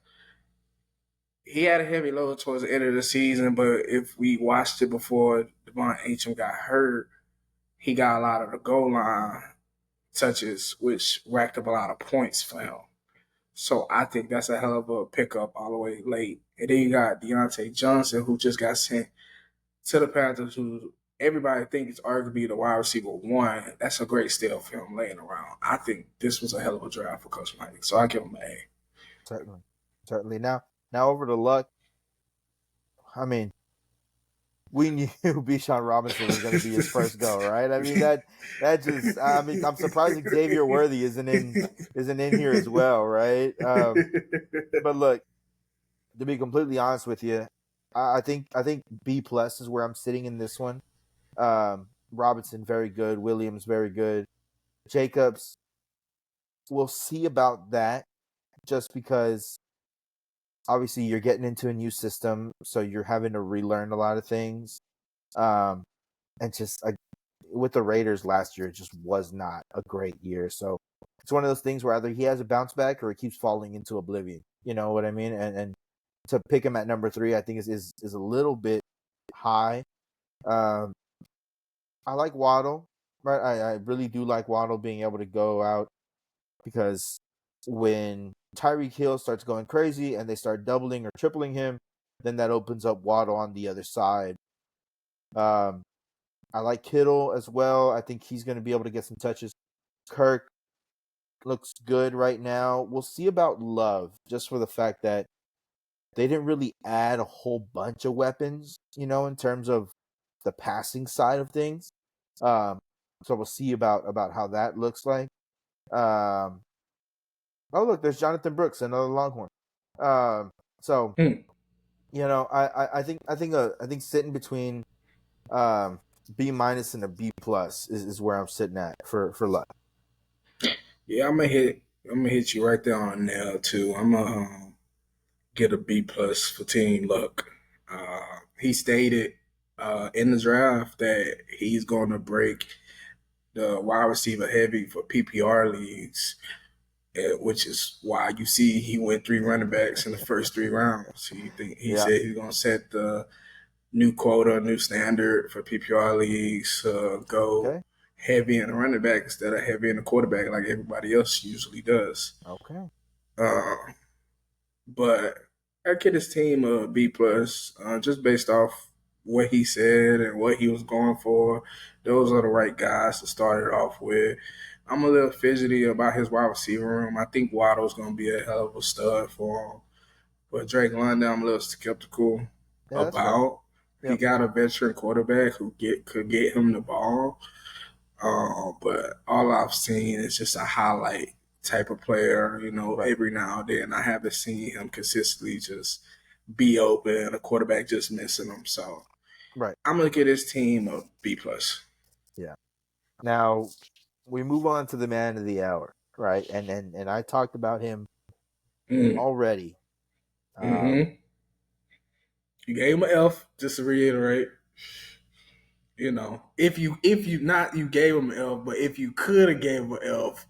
He had a heavy load towards the end of the season, but if we watched it before Devon Acham got hurt, he got a lot of the goal line touches, which racked up a lot of points for him. So I think that's a hell of a pickup all the way late. And then you got Deontay Johnson, who just got sent to the Panthers, who everybody thinks is arguably the wide receiver one. That's a great steal for him laying around. I think this was a hell of a draft for Coach Mike. So I give him an A. Certainly. Certainly. Now over to Luck. I mean, we knew Bijan Robinson was going to be his first go, right? I mean that just. I mean, I'm surprised Xavier Worthy isn't in here as well, right? But look, to be completely honest with you, I think B plus is where I'm sitting in this one. Robinson very good, Williams very good, Jacobs. We'll see about that, just because obviously you're getting into a new system, so you're having to relearn a lot of things. Um, and just with the Raiders last year, it just was not a great year. So it's one of those things where either he has a bounce back or he keeps falling into oblivion. You know what I mean? And to pick him at number 3, I think is a little bit high. Um, I like Waddle, right? I really do like Waddle being able to go out, because when Tyreek Hill starts going crazy and they start doubling or tripling him, then that opens up Waddle on the other side. Um, I like Kittle as well. I think he's going to be able to get some touches. Kirk looks good right now. We'll see about Love, just for the fact that they didn't really add a whole bunch of weapons, in terms of the passing side of things. Um, so we'll see about how that looks like. Um, oh, look, there's Jonathan Brooks, another Longhorn. So Hmm. I think sitting between um, B minus and a B plus is where I'm sitting at for Luck. Yeah, I'm gonna hit you right there on nail too. I'm gonna get a B plus for Team Luck. He stated in the draft that he's going to break the wide receiver heavy for PPR leagues, which is why you see he went 3 running backs in the first 3 rounds. He Yeah. said he's going to set the new quota, new standard for PPR leagues. Go Okay. heavy in the running back instead of heavy in the quarterback like everybody else usually does. Okay. Uh, but I give his team a B plus, just based off what he said and what he was going for. those are the right guys to start it off with. I'm a little fidgety about his wide receiver room. I think Waddle's going to be a hell of a stud for him. But Drake London, I'm a little skeptical Yeah, that's fair. about. He Yep. got a veteran quarterback who could get him the ball. But all I've seen is just a highlight type of player. Right. Every now and then I haven't seen him consistently just be open. A quarterback just missing him. So Right. I'm gonna give this team a B plus. Yeah. Now we move on to the man of the hour, right? And I talked about him Mm. already. Mm-hmm. You gave him an F. Just to reiterate, if you not you gave him an F, but if you could have gave him an F,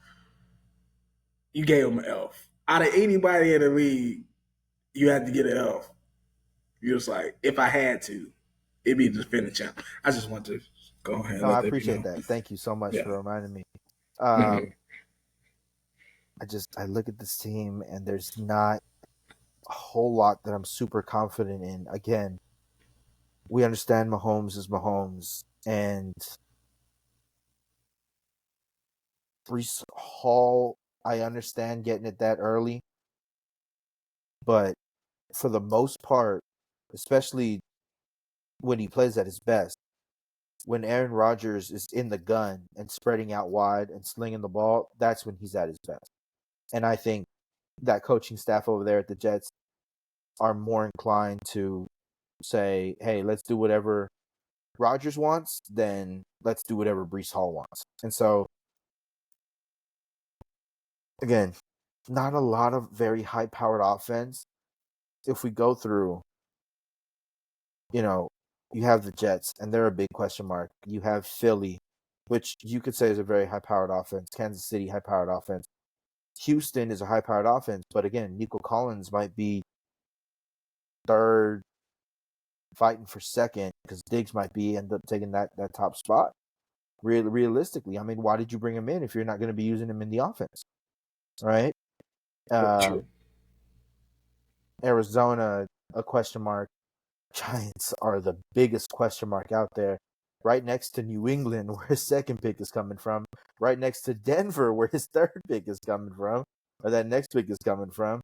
you gave him an F. Out of anybody in the league, you had to get an F. You're just like, if I had to, it'd be the defending champ. I just want to go ahead and No, I let that be appreciate known. that. Thank you so much Yeah. for reminding me. Mm-hmm. I look at this team and there's not a whole lot that I'm super confident in. Again, we understand Mahomes is Mahomes, and Brees Hall, I understand getting it that early, but for the most part, especially when he plays at his best, when Aaron Rodgers is in the gun and spreading out wide and slinging the ball, that's when he's at his best. And I think that coaching staff over there at the Jets are more inclined to say, hey, let's do whatever Rodgers wants, then let's do whatever Brees Hall wants. And so, again, not a lot of very high powered offense. If we go through, you know, you have the Jets, and they're a big question mark. You have Philly, which you could say is a very high powered offense. Kansas City, high powered offense. Houston is a high powered offense, but again, Nico Collins might be third, fighting for second, because Diggs might be end up taking that top spot. Realistically, I mean, why did you bring him in if you're not going to be using him in the offense, right? True. Arizona, a question mark. Giants are the biggest question mark out there. Right next to New England, where his second pick is coming from. Right next to Denver, where his third pick is coming from, or that next pick is coming from.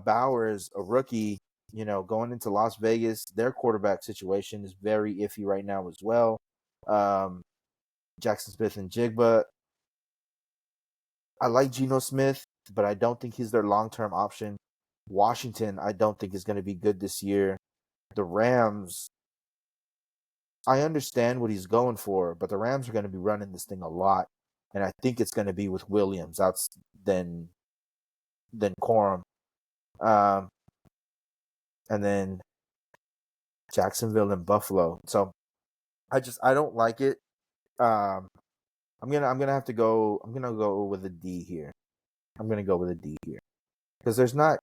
Bowers, a rookie, going into Las Vegas. Their quarterback situation is very iffy right now as well. Jackson Smith and Jigba. I like Geno Smith, but I don't think he's their long-term option. Washington, I don't think is going to be good this year. The Rams, I understand what he's going for, but the Rams are going to be running this thing a lot, and I think it's going to be with Williams than Corum, and then Jacksonville and Buffalo. So I don't like it. I'm gonna have to go. I'm gonna go with a D here. I'm gonna go with a D here because there's not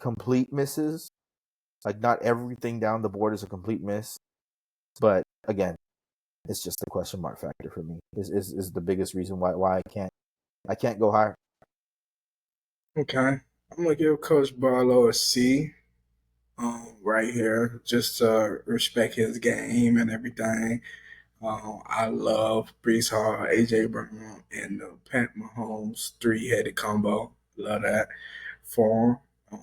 complete misses. Like, not everything down the board is a complete miss, but again, it's just the question mark factor for me. Is the biggest reason why I can't go higher. Okay. I'm gonna give Coach Barlow a C. Right here, just to respect his game and everything. I love Brees Hall, AJ Brown, and the Pat Mahomes three-headed combo. Love that for him.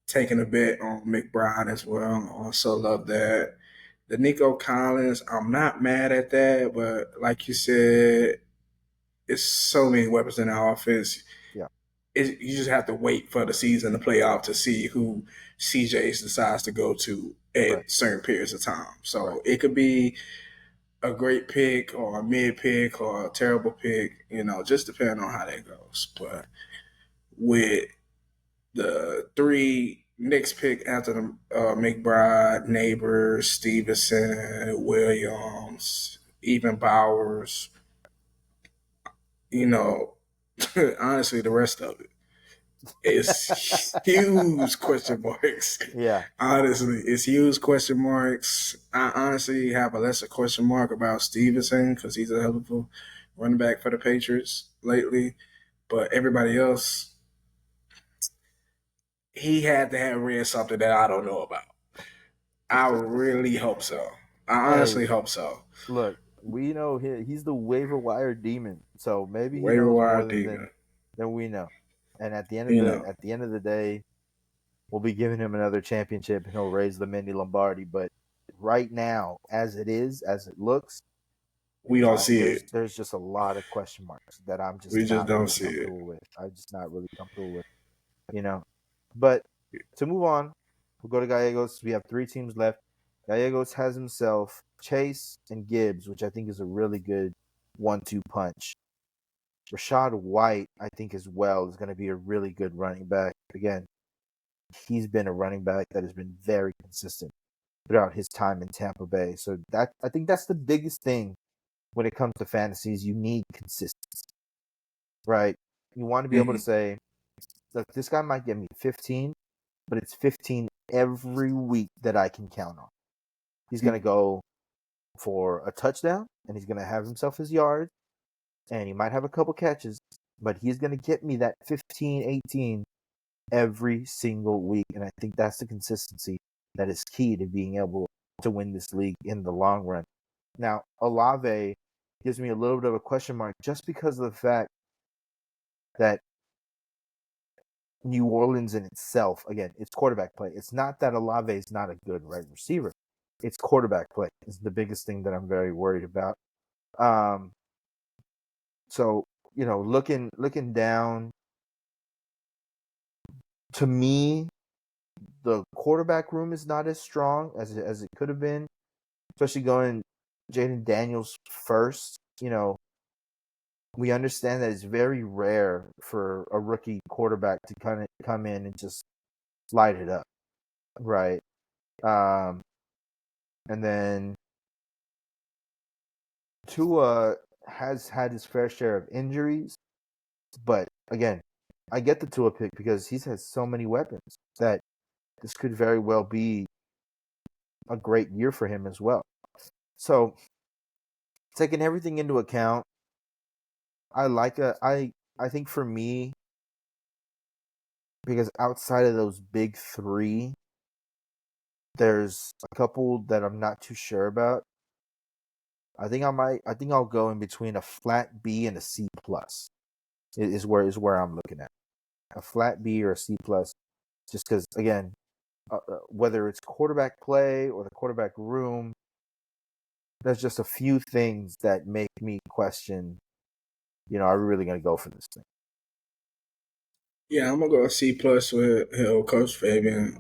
Taking a bet on McBride as well. Also love that. The Nico Collins, I'm not mad at that, but like you said, it's so many weapons in the offense. Yeah. You just have to wait for the season, the playoff, to see who CJ decides to go to Right. at certain periods of time. Right. So it could be a great pick or a mid pick or a terrible pick, just depending on how that goes. But with the three next pick after the McBride, Neighbors, Stevenson, Williams, even Bowers, you know, honestly, the rest of it is huge question marks. Yeah. Honestly, it's huge question marks. I honestly have a lesser question mark about Stevenson because he's a hell of a running back for the Patriots lately. But everybody else, he had to have read something that I don't know about. I really hope so. I Hey, honestly hope so. look, we know he's the waiver wire demon, so maybe he Waiver knows wire more demon. than we know. And You know, at the end of the day, we'll be giving him another championship, and he'll raise the Mindy Lombardi. But right now, as it looks, we don't see it. there's just a lot of question marks that I'm just We just not don't really see it. comfortable with. I'm just not really comfortable with, you know. But to move on, we'll go to Gallegos. We have 3 teams left. Gallegos has himself Chase and Gibbs, which I think is a really good 1-2 punch. Rashad White, I think as well, is going to be a really good running back. Again, he's been a running back that has been very consistent throughout his time in Tampa Bay. So that I think that's the biggest thing when it comes to fantasies. You need consistency, right? You want to be able to Mm-hmm. say, look, this guy might give me 15, but it's 15 every week that I can count on. He's going to go for a touchdown, and he's going to have himself his yard, and he might have a couple catches, but he's going to get me that 15, 18 every single week. And I think that's the consistency that is key to being able to win this league in the long run. Now, Olave gives me a little bit of a question mark just because of the fact that New Orleans in itself, again, it's quarterback play. It's not that Olave is not a good right receiver. It's quarterback play is the biggest thing that I'm very worried about. Um, so, looking down, to me, the quarterback room is not as strong as it could have been, especially going Jaden Daniels first. We understand that it's very rare for a rookie quarterback to kind of come in and just light it up, right? Um, and then Tua has had his fair share of injuries, but again, I get the Tua pick because he's had so many weapons that this could very well be a great year for him as well. So, taking everything into account, I think for me, because outside of those big 3, there's a couple that I'm not too sure about. I think I'll go in between a flat B and a C plus. Is where I'm looking at. A flat B or a C plus, just because again, whether it's quarterback play or the quarterback room, there's just a few things that make me question, are we really going to go for this thing? Yeah, I'm gonna go C plus with Coach Fabian.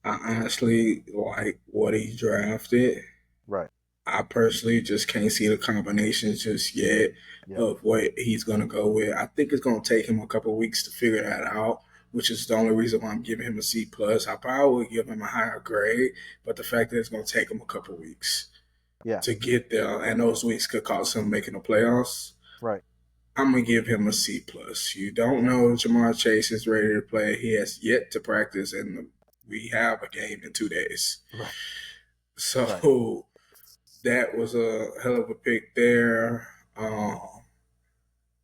I honestly like what he drafted. Right. I personally just can't see the combinations just yet Yep. of what he's gonna go with. I think it's gonna take him a couple of weeks to figure that out, which is the only reason why I'm giving him a C plus. I probably would give him a higher grade, but the fact that it's gonna take him a couple of weeks Yeah. to get there, and those weeks could cost him making the playoffs. Right. I'm gonna give him a C plus. You don't know if Jamar Chase is ready to play. He has yet to practice, and we have a game in 2 days. Right. Right. So that was a hell of a pick there.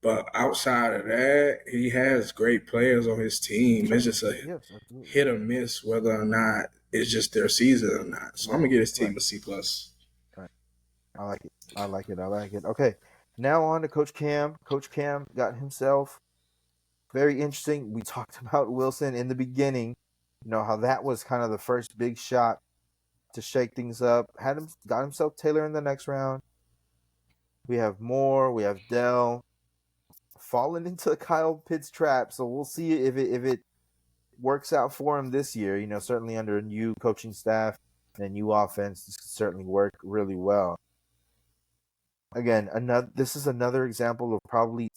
But outside of that, he has great players on his team. It's just a Yes. Absolutely. hit or miss whether or not it's just their season or not. So I'm Right. gonna give his Right. team a C plus. Right. I like it. I like it. I like it. Okay. Now on to Coach Cam. Coach Cam got himself very interesting. We talked about Wilson in the beginning. How that was kind of the first big shot to shake things up. Got himself Taylor in the next round. We have Moore. We have Dell falling into Kyle Pitts' trap. So we'll see if it works out for him this year. Certainly under a new coaching staff and a new offense, this could certainly work really well. Again, this is another example of probably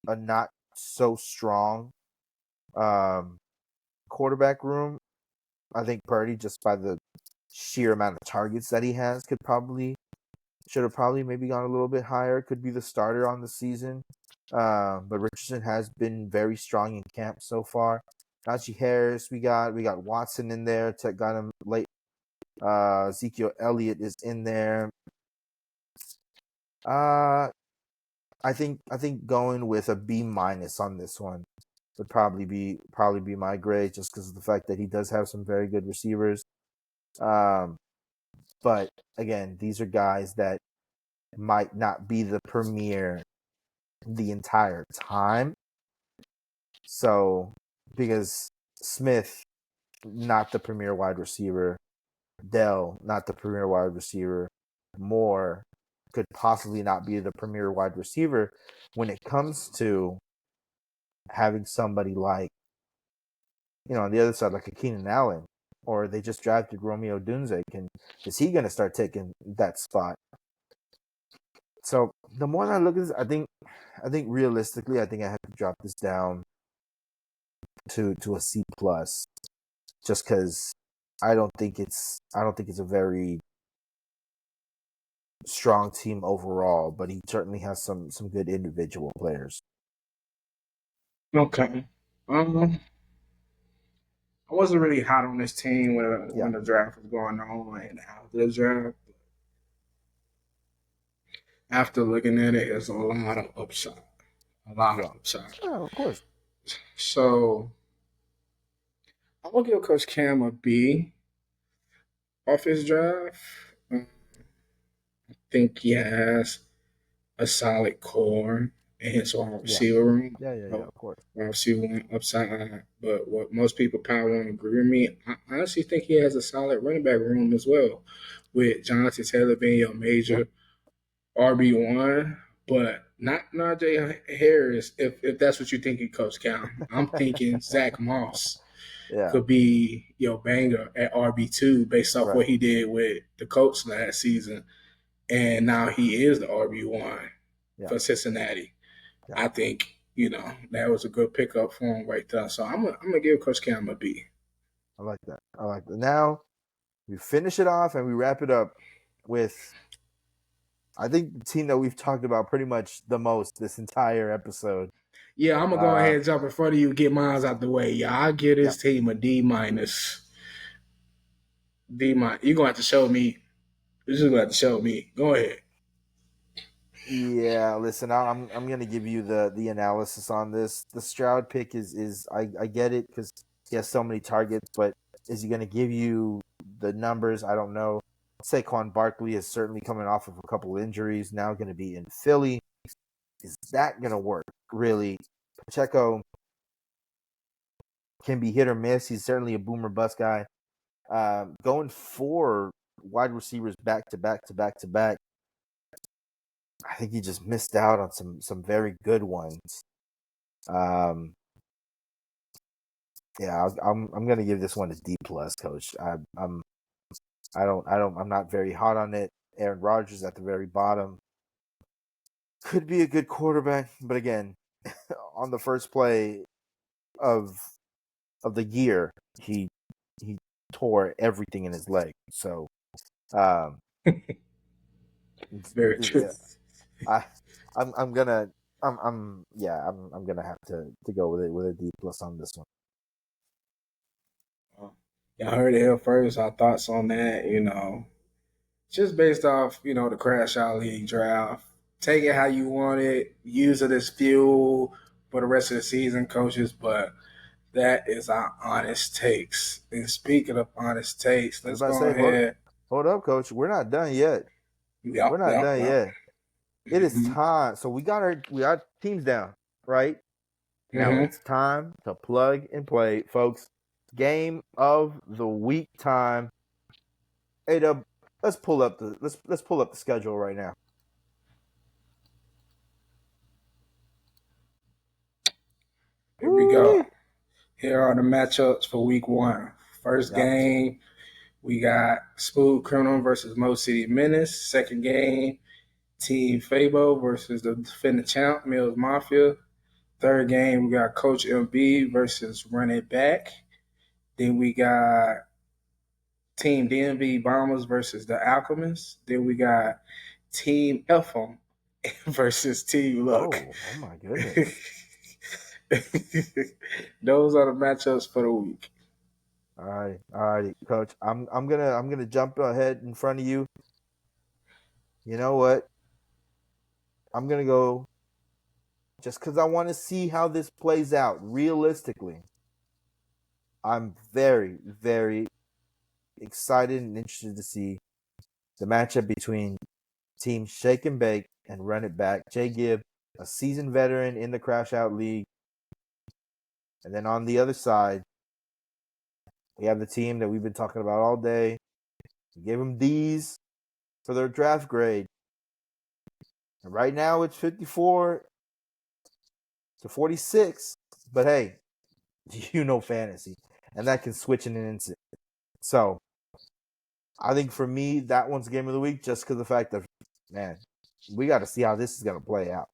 a not so strong quarterback room. I think Purdy, just by the sheer amount of targets that he has, should have probably maybe gone a little bit higher. Could be the starter on the season. But Richardson has been very strong in camp so far. Najee Harris, we got Watson in there. Got him late. Ezekiel Elliott is in there. I think going with a B minus on this one would probably be my grade, just because of the fact that he does have some very good receivers. But again, these are guys that might not be the premier the entire time. So, because Smith, not the premier wide receiver, Dell, not the premier wide receiver, Moore could possibly not be the premier wide receiver when it comes to having somebody like, on the other side, like a Keenan Allen, or they just drafted Romeo Dunze. Is he going to start taking that spot? So the more I look at this, I think realistically, I think I have to drop this down to a C plus, just because I don't think it's a very strong team overall, but he certainly has some good individual players. Okay. I wasn't really hot on this team when the draft was going on and after the draft. After looking at it, it's a lot of upside. A lot of upside. Oh, of course. So I'm gonna give Coach Cam a B off his draft. I think he has a solid core in his wide receiver room. Yeah, of course. Wide receiver one upside, but what most people probably won't agree with me. I honestly think he has a solid running back room as well, with Jonathan Taylor being your major RB1, but not Najee Harris. If that's what you're thinking, Coach Cam, I'm thinking Zach Moss could be your banger at RB2 based off what he did with the Colts last season, and now he is the RB1 for Cincinnati. I think that was a good pickup for him right there. So I'm gonna give Coach Cam a B. I like that. Now we finish it off and we wrap it up with, I think, the team that we've talked about pretty much the most this entire episode. Yeah, I'm gonna go ahead and jump in front of you, get mine out the way. Yeah, I'll give this team a D minus. D minus. You're gonna have to show me. You're just gonna have to show me. Go ahead. Yeah, listen, I'm gonna give you the analysis on this. The Stroud pick is I get it because he has so many targets, but is he gonna give you the numbers? I don't know. Saquon Barkley is certainly coming off of a couple injuries, now going to be in Philly. Is that going to work? Really? Pacheco can be hit or miss. He's certainly a boomer bust guy. Going for wide receivers back to back to back to back, I think he just missed out on some very good ones. Yeah, I'm gonna give this one a D plus, Coach. I'm not very hot on it. Aaron Rodgers at the very bottom could be a good quarterback, but again, on the first play of the year, he tore everything in his leg. So, very true. I'm gonna have to go with it with a D plus on this one. Y'all heard it here first. Our thoughts on that, just based off, the Crash Out League draft. Take it how you want it. Use it as fuel for the rest of the season, coaches. But that is our honest takes. And speaking of honest takes, let's go ahead. Hold up, Coach. We're not done yet. We're not done yet. It is Mm-hmm. time. So we got our teams down, right? Now it's time to plug and play, folks. Game of the week time. Hey, Dub, let's pull up the schedule right now. Here we go. Here are the matchups for week 1. First game, we got Smooth Criminal versus Mo City Menace. Second game, Team Fabo versus the defending champ, Mills Mafia. Third game, we got Coach MB versus Run It Back. Then we got Team DMV Bombers versus the Alchemists. Then we got Team FM versus Team Luck. Oh my goodness. Those are the matchups for the week. All right, Coach. I'm gonna jump ahead in front of you. You know what? I'm gonna go just because I want to see how this plays out realistically. I'm very, very excited and interested to see the matchup between Team Shake and Bake and Run It Back. Jay Gibb, a seasoned veteran in the Crash Out League. And then on the other side, we have the team that we've been talking about all day. We gave them D's for their draft grade. And right now it's 54 to 46. But hey, you know fantasy. And that can switch in an instant. So I think for me, that one's game of the week just because of the fact that, man, we got to see how this is going to play out.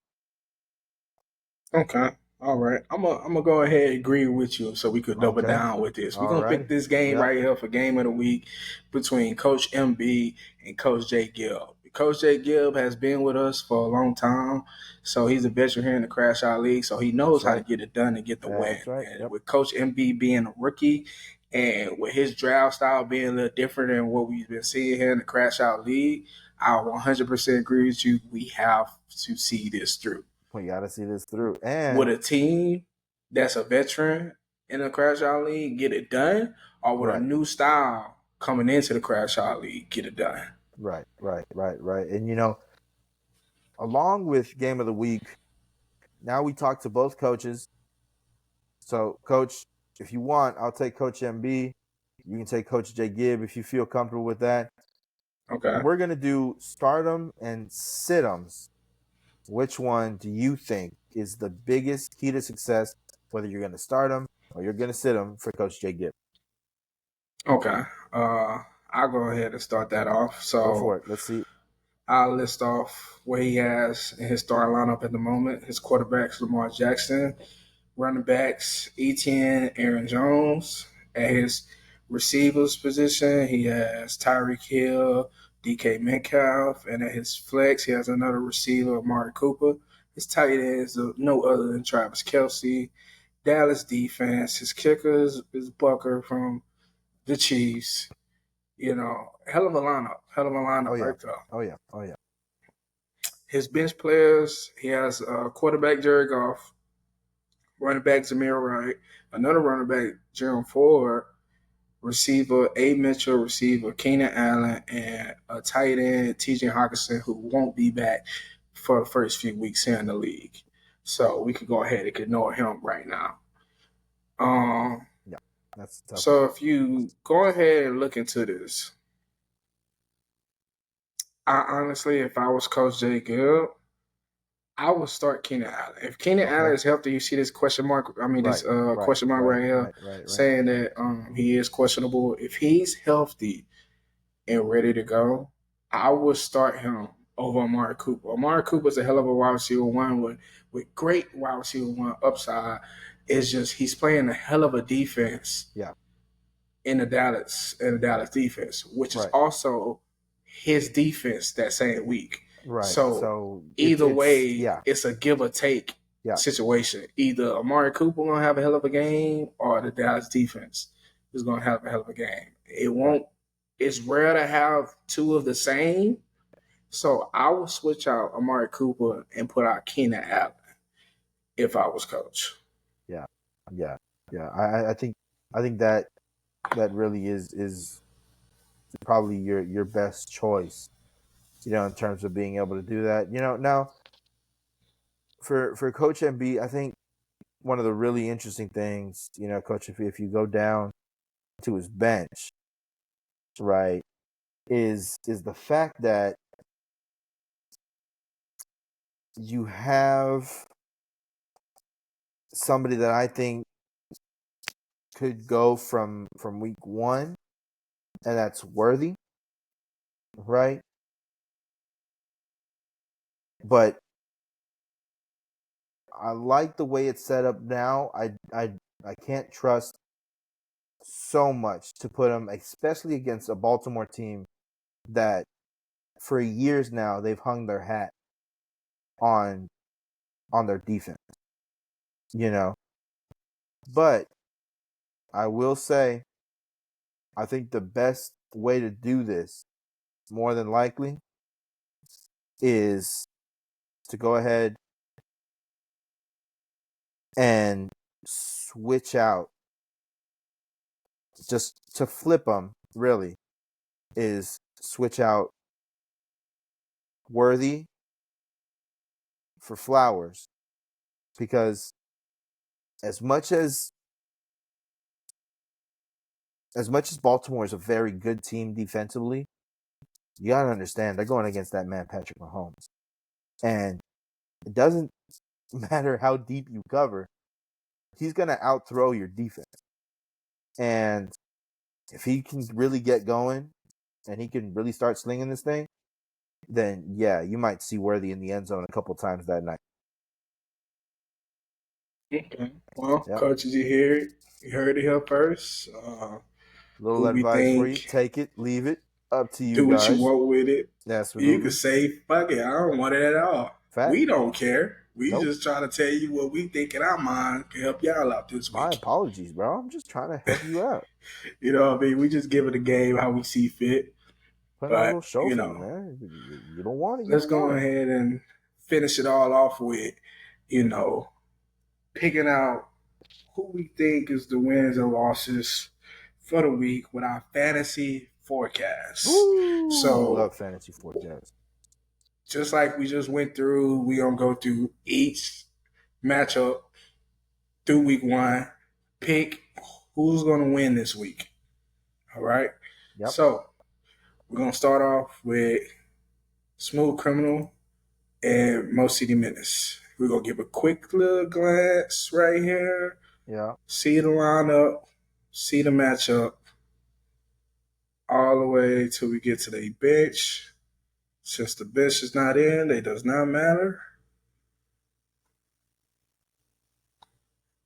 Okay. All right. I'm gonna go ahead and agree with you so we could double Okay. down with this. We're All gonna right. pick this game Yep. right here for game of the week between Coach MB and Coach J Gibb. Coach J Gibb has been with us for a long time, so he's a veteran here in the Crash Out League, so he knows That's how to right. get it done and get the win. That's right. And Yep. with Coach MB being a rookie and with his draft style being a little different than what we've been seeing here in the Crash Out League, I 100% agree with you. We have to see this through We got to see this through. with And a team that's a veteran in the Crash Out League get it done, or with a right. new style coming into the Crash Out League get it done. Right. And, along with game of the week, now we talk to both coaches. So, Coach, if you want, I'll take Coach MB. You can take Coach J Gibb if you feel comfortable with that. Okay. And we're going to do stardom and sit-ems. Which one do you think is the biggest key to success, whether you're going to start them or you're going to sit them for Coach J Gibb? Okay. I'll go ahead and start that off. Go for So it. Let's see. I'll list off what he has in his starting lineup at the moment. His quarterbacks, Lamar Jackson. Running backs, Etienne, Aaron Jones. At his receivers position, he has Tyreek Hill, DK Metcalf, and at his flex, he has another receiver, Amari Cooper. His tight ends, no other than Travis Kelsey. Dallas defense, his kickers is Bucker from the Chiefs. Hell of a lineup. Hell of a lineup right there. Oh yeah. His bench players, he has quarterback Jared Goff, running back Zamir Wright, another running back Jerome Ford, receiver A. Mitchell, receiver Keenan Allen, and a tight end TJ Hawkinson, who won't be back for the first few weeks here in the league. So we could go ahead and ignore him right now. Yeah, that's tough. So if you go ahead and look into this, I honestly, if I was Coach J. Gibb, I would start Keenan Allen. If Keenan Allen is healthy, you see this question mark. I mean, this question mark right here, saying that he is questionable. If he's healthy and ready to go, I would start him over Amari Cooper. Amari Cooper is a hell of a wide receiver one with great wide receiver one upside. It's just he's playing a hell of a defense. Yeah. In the Dallas defense, which is also his defense that same week. Right. So either way, it's a give or take situation. Either Amari Cooper gonna have a hell of a game, or the Dallas defense is gonna have a hell of a game. It won't. It's rare to have two of the same. So I would switch out Amari Cooper and put out Keenan Allen if I was coach. Yeah. I think that really is probably your best choice, in terms of being able to do that. Now for Coach MB, I think one of the really interesting things, Coach, if you go down to his bench, right, is the fact that you have somebody that I think could go from week one, and that's Worthy, right? But I like the way it's set up now. I can't trust so much to put him, especially against a Baltimore team that for years now they've hung their hat on their defense. But I will say, I think the best way to do this, more than likely, is to go ahead and switch out, just to flip them, really, is switch out Worthy for Flowers, because as much as Baltimore is a very good team defensively, you gotta understand they're going against that man Patrick Mahomes, and it doesn't matter how deep you cover, he's gonna outthrow your defense. And if he can really get going and he can really start slinging this thing, then yeah, you might see Worthy in the end zone a couple times that night. Okay. Well, Yep. coaches, you heard it here first. Little Who we advice for you: think, take it, leave it, up to you do what you guys. want with it. You could Absolutely. say, fuck it, I don't want it at all. Fact. We don't care. We Nope. just try to tell you what we think in our mind can help y'all out this My week. apologies, bro. I'm just trying to help you out. You know what I mean? We just give it a game how we see fit. Putting on a little But, show for you, man. You don't want it, you let's don't go want it. ahead and finish it all off with, you know, picking out who we think is the wins and losses for the week with our fantasy forecast. Ooh, So, love fantasy forecast. just like we just went through, we're going to go through each matchup through week one, pick who's going to win this week. All right. Yep. So, we're going to start off with Smooth Criminal and Mo City Menace. We're going to give a quick little glance right here. Yeah. See the lineup, see the matchup, all the way till we get to the bench. Since the bench is not in, it does not matter.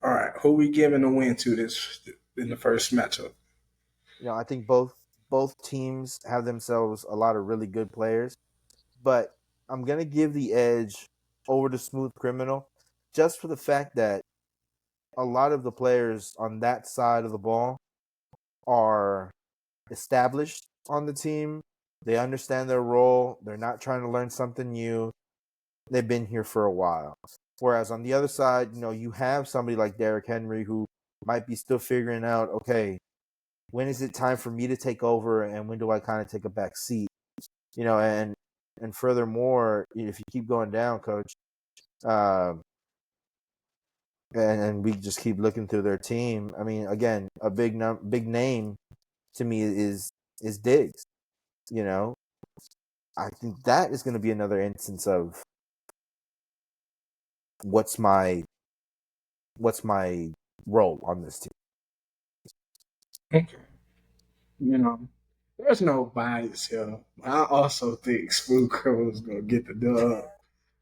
All right, who we giving the win to this in the first matchup? I think both teams have themselves a lot of really good players, but I'm gonna give the edge over to Smooth Criminal just for the fact that a lot of the players on that side of the ball are established on the team. They understand their role. They're not trying to learn something new. They've been here for a while. Whereas on the other side, you have somebody like Derrick Henry who might be still figuring out, okay, when is it time for me to take over and when do I kind of take a back seat? And furthermore, if you keep going down, coach, and we just keep looking through their team, I mean, again, a big name to me is Diggs. I think that is going to be another instance of what's my role on this team. Okay. There's no bias here. I also think Smooth Criminal's going to get the dub.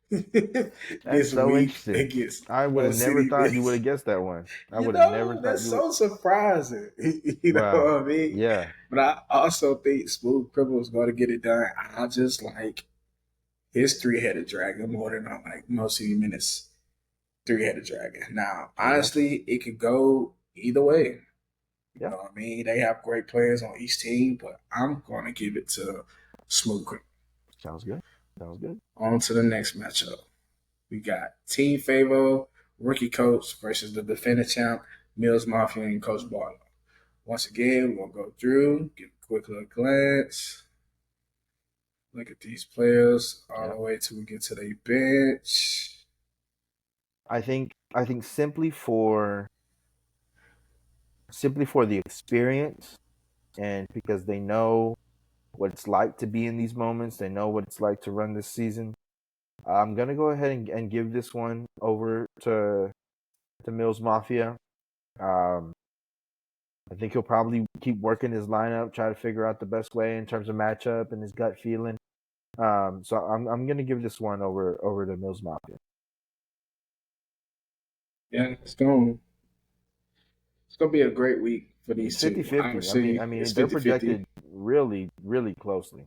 That's This so week interesting. against I would Mo have never City thought you would Menace. have guessed that one. I would have never thought That's you would. so surprising. You know Wow. what I mean? Yeah. But I also think Smooth Criminal is going to get it done. I just like his three-headed dragon more than I like Mo City Menace three-headed dragon. Now, I got you. honestly, it could go either way. You Yeah. know what I mean? They have great players on each team, but I'm going to give it to Smooth Criminal. Sounds good. Sounds good. On to the next matchup. We got Team Favo, rookie coach versus the defending champ, Mills Mafia and Coach Barlow. Once again, we're going to go through, give a quick little glance, look at these players all the way till we get to the bench. I think simply for the experience and because they know what it's like to be in these moments, they know what it's like to run this season. I'm gonna go ahead and give this one over to Mills Mafia. I think he'll probably keep working his lineup, try to figure out the best way in terms of matchup and his gut feeling. So I'm gonna give this one over to Mills Mafia. Yeah, it's gonna be a great week for these It's two. 50-50. Obviously, I it's mean, they're 50-50. projected really, really closely.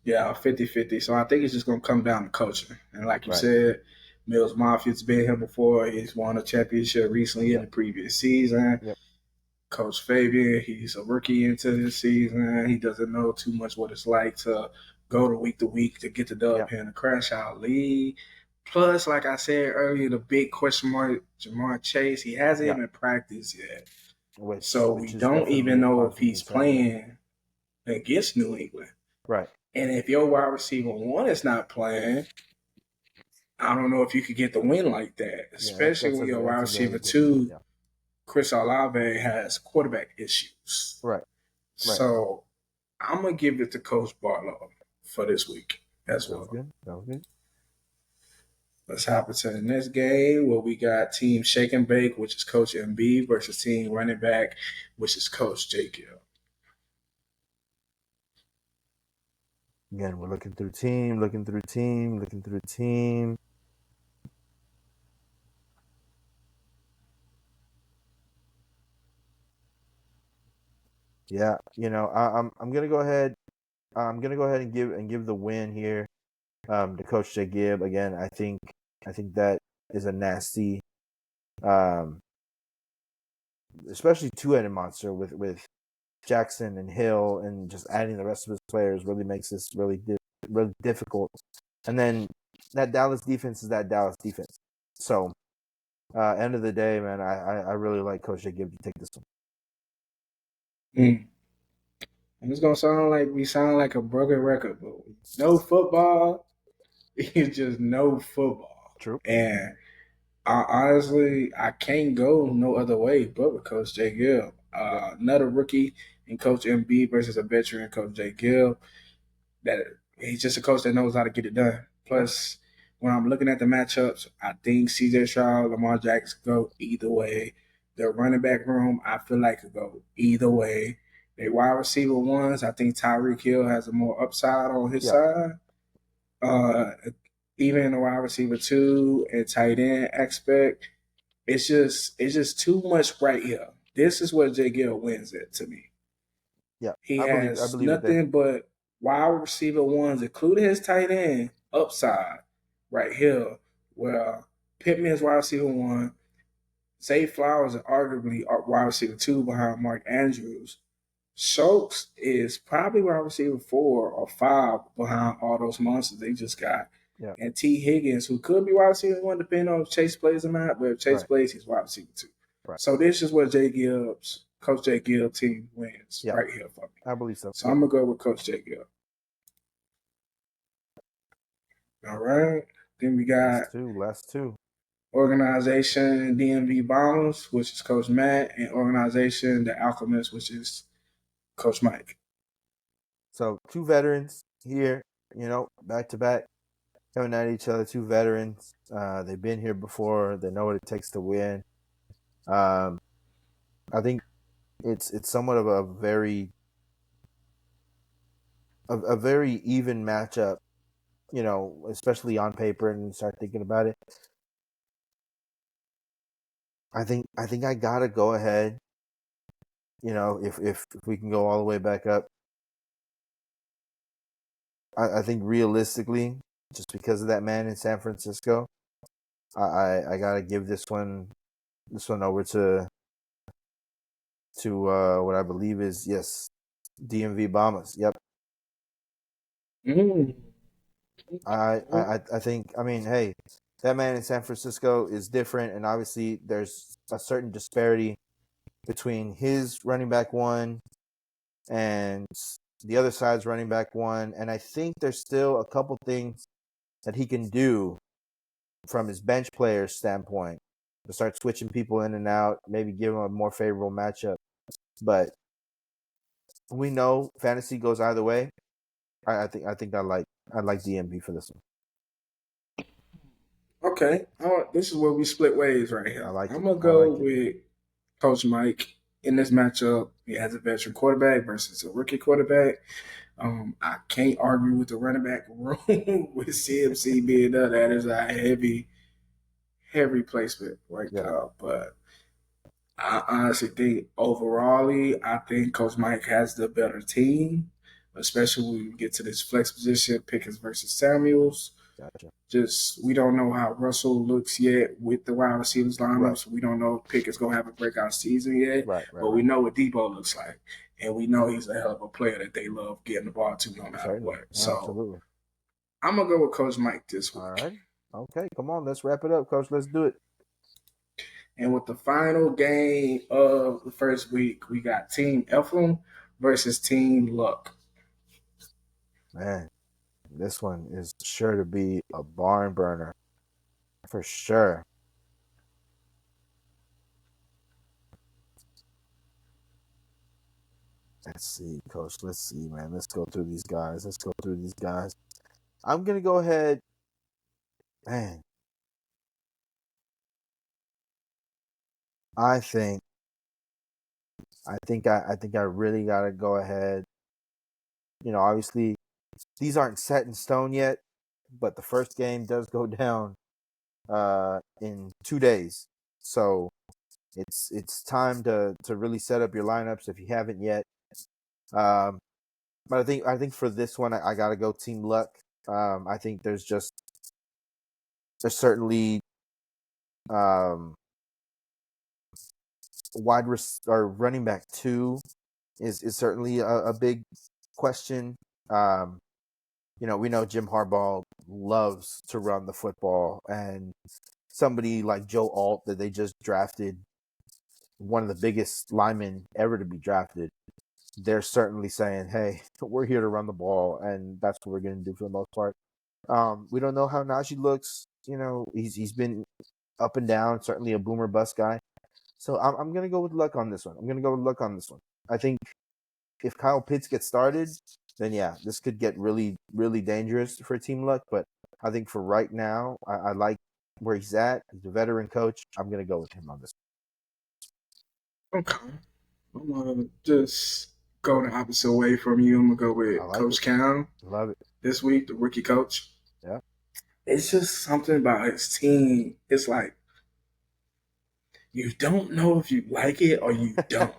Yeah, 50-50. So I think it's just gonna come down to coaching. And like you Right. said, Mills Mafia's been here before. He's won a championship recently in the previous season. Yep. Coach Fabian, he's a rookie into this season. He doesn't know too much what it's like to go to week to get the dub here in the crash out league. Plus, like I said earlier, the big question mark, Jamar Chase, he hasn't even practiced yet. Which So we is don't definitely even a know cause if for he's concern. playing against New England. Right. And if your wide receiver one is not playing, I don't know if you could get the win like that, Yeah, especially when your wide that's a very receiver difficult. two, Yeah. Chris Olave, has quarterback issues. Right. Right. So I'm gonna give it to Coach Barlow for this week as Sounds well. good. Sounds good. Let's hop into the next game where we got Team Shake and Bake, which is Coach MB, versus Team Running Back, which is Coach J. Gill. Again, we're looking through team, looking through team, looking through team. Yeah, I'm gonna go ahead. I'm gonna go ahead and give the win here to Coach J. Gibb. Again, I think that is a nasty, um, especially two-headed monster with Jackson and Hill, and just adding the rest of his players really makes this really difficult. And then that Dallas defense is that Dallas defense. So, end of the day, man, I really like Coach J. Gibb to take this one. Mm. And it's gonna sound like we sound like a broken record, but no football, it's just no football. True. And honestly, I can't go no other way but with Coach J. Gill. Yep. Another rookie in Coach MB versus a veteran Coach J. Gill. That he's just a coach that knows how to get it done. Plus, when I'm looking at the matchups, I think CJ Stroud, Lamar Jackson go either way. The running back room, I feel like could go either way. The wide receiver ones, I think Tyreek Hill has a more upside on his Yep. side. Uh, Even the wide receiver two and tight end aspect, it's just too much right here. This is where Jay Gill wins it to me. Yeah, He I has believe it there. nothing but wide receiver ones, including his tight end, upside right here. Where Pittman is wide receiver one, Zay Flowers is arguably wide receiver two behind Mark Andrews. Schultz is probably wide receiver 4 or 5 behind all those monsters they just got. Yeah. And T. Higgins, who could be wide receiver one, depending on if Chase plays or not, but if Chase Right. plays, he's wide receiver two. Right. So this is where Coach J. Gibbs team wins Yeah. right here for me. I believe so. So I'm gonna go with Coach J. Gibbs. All right. Then we got Last two. organization DMV Bombers, which is Coach Matt, and organization The Alchemist, which is Coach Mike. So 2 veterans here, back to back, coming at each other. 2 veterans. They've been here before. They know what it takes to win. I think it's somewhat of a very even matchup, especially on paper, and you start thinking about it. I think I gotta go ahead. If we can go all the way back up, I think realistically, just because of that man in San Francisco, I gotta give this one over to what I believe is, yes, DMV Bombers. Yep. Mm. I think, hey, that man in San Francisco is different, and obviously there's a certain disparity between his running back one and the other side's running back one, and I think there's still a couple things that he can do from his bench players standpoint to start switching people in and out, maybe give him a more favorable matchup. But we know fantasy goes either way. I think I like DMV for this one. Okay. This is where we split ways right here. I like I'm it. gonna I go like it. with Coach Mike in this matchup. He has a veteran quarterback versus a rookie quarterback. I can't argue with the running back room with CMC being there. That is a heavy placement right Yeah. there. But I honestly think overall, I think Coach Mike has the better team, especially when we get to this flex position, Pickens versus Samuels. Gotcha. Just we don't know how Russell looks yet with the wide receivers lineup, Right. so we don't know if Pickett's gonna have a breakout season yet. Right. But we know what Debo looks like, and we know he's a hell of a player that they love getting the ball to no matter what. So Absolutely. I'm gonna go with Coach Mike this week. All right. Okay, come on, let's wrap it up, Coach. Let's do it. And with the final game of the first week, we got Team Ephraim versus Team Luck. Man, this one is sure to be a barn burner. For sure. Let's see, Coach. Let's see, man. Let's go through these guys. I'm going to go ahead. Man, I think I really got to go ahead. Obviously these aren't set in stone yet, but the first game does go down in 2 days. So it's time to really set up your lineups if you haven't yet. But I think for this one I got to go Team Luck. I think there's certainly or running back 2 is certainly a big question. We know Jim Harbaugh loves to run the football, and somebody like Joe Alt that they just drafted, one of the biggest linemen ever to be drafted, they're certainly saying, hey, we're here to run the ball, and that's what we're going to do for the most part. We don't know how Najee looks. He's been up and down, certainly a boomer bust guy. So I'm going to go with Luck on this one. I think if Kyle Pitts gets started, then yeah, this could get really, really dangerous for Team Luck. But I think for right now, I like where he's at. He's a veteran coach. I'm going to go with him on this. Okay. I'm going to just go the opposite way from you. I'm going to go with Coach Cam. Love it. This week, the rookie coach. Yeah. It's just something about his team. It's like, you don't know if you like it or you don't.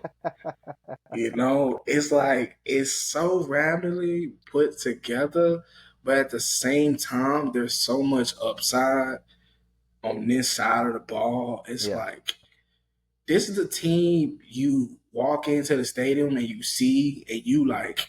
It's like it's so randomly put together, but at the same time, there's so much upside on this side of the ball. It's like this is the team you walk into the stadium and you see, and you like,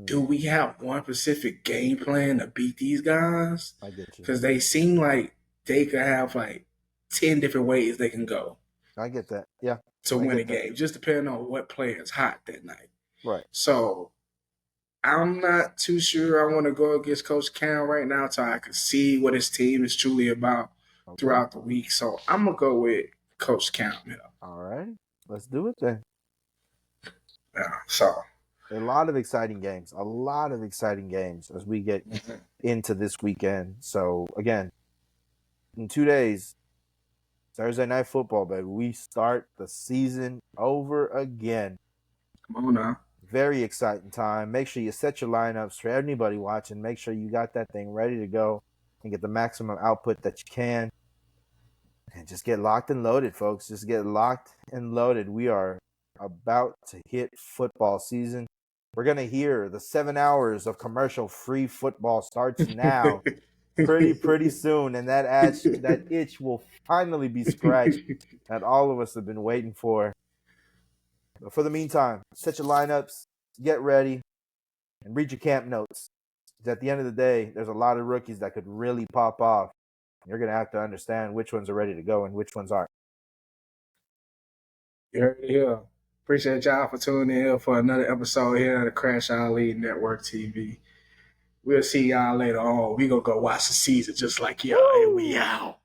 do we have one specific game plan to beat these guys? I get you. Because they seem like they could have like 10 different ways they can go. I get that. Yeah. To win a game, just depending on what player is hot that night. Right. So I'm not too sure I want to go against Coach Cam right now until I can see what his team is truly about throughout the week. So I'm going to go with Coach Cam here. All right. Let's do it then. Yeah, so a lot of exciting games as we get into this weekend. So again, in 2 days, Thursday Night Football, baby. We start the season over again. Come on now. Very exciting time. Make sure you set your lineups for anybody watching. Make sure you got that thing ready to go and get the maximum output that you can. And just get locked and loaded, folks. Just get locked and loaded. We are about to hit football season. We're going to hear the 7 hours of commercial-free football starts now. pretty soon, and that itch will finally be scratched that all of us have been waiting for. But for the meantime, set your lineups, get ready, and read your camp notes. Because at the end of the day, there's a lot of rookies that could really pop off. You're going to have to understand which ones are ready to go and which ones aren't. You heard it here. Appreciate y'all for tuning in for another episode here at the Crash Our Lead Network TV. We'll see y'all later on. We gonna go watch the season just like y'all, and we out.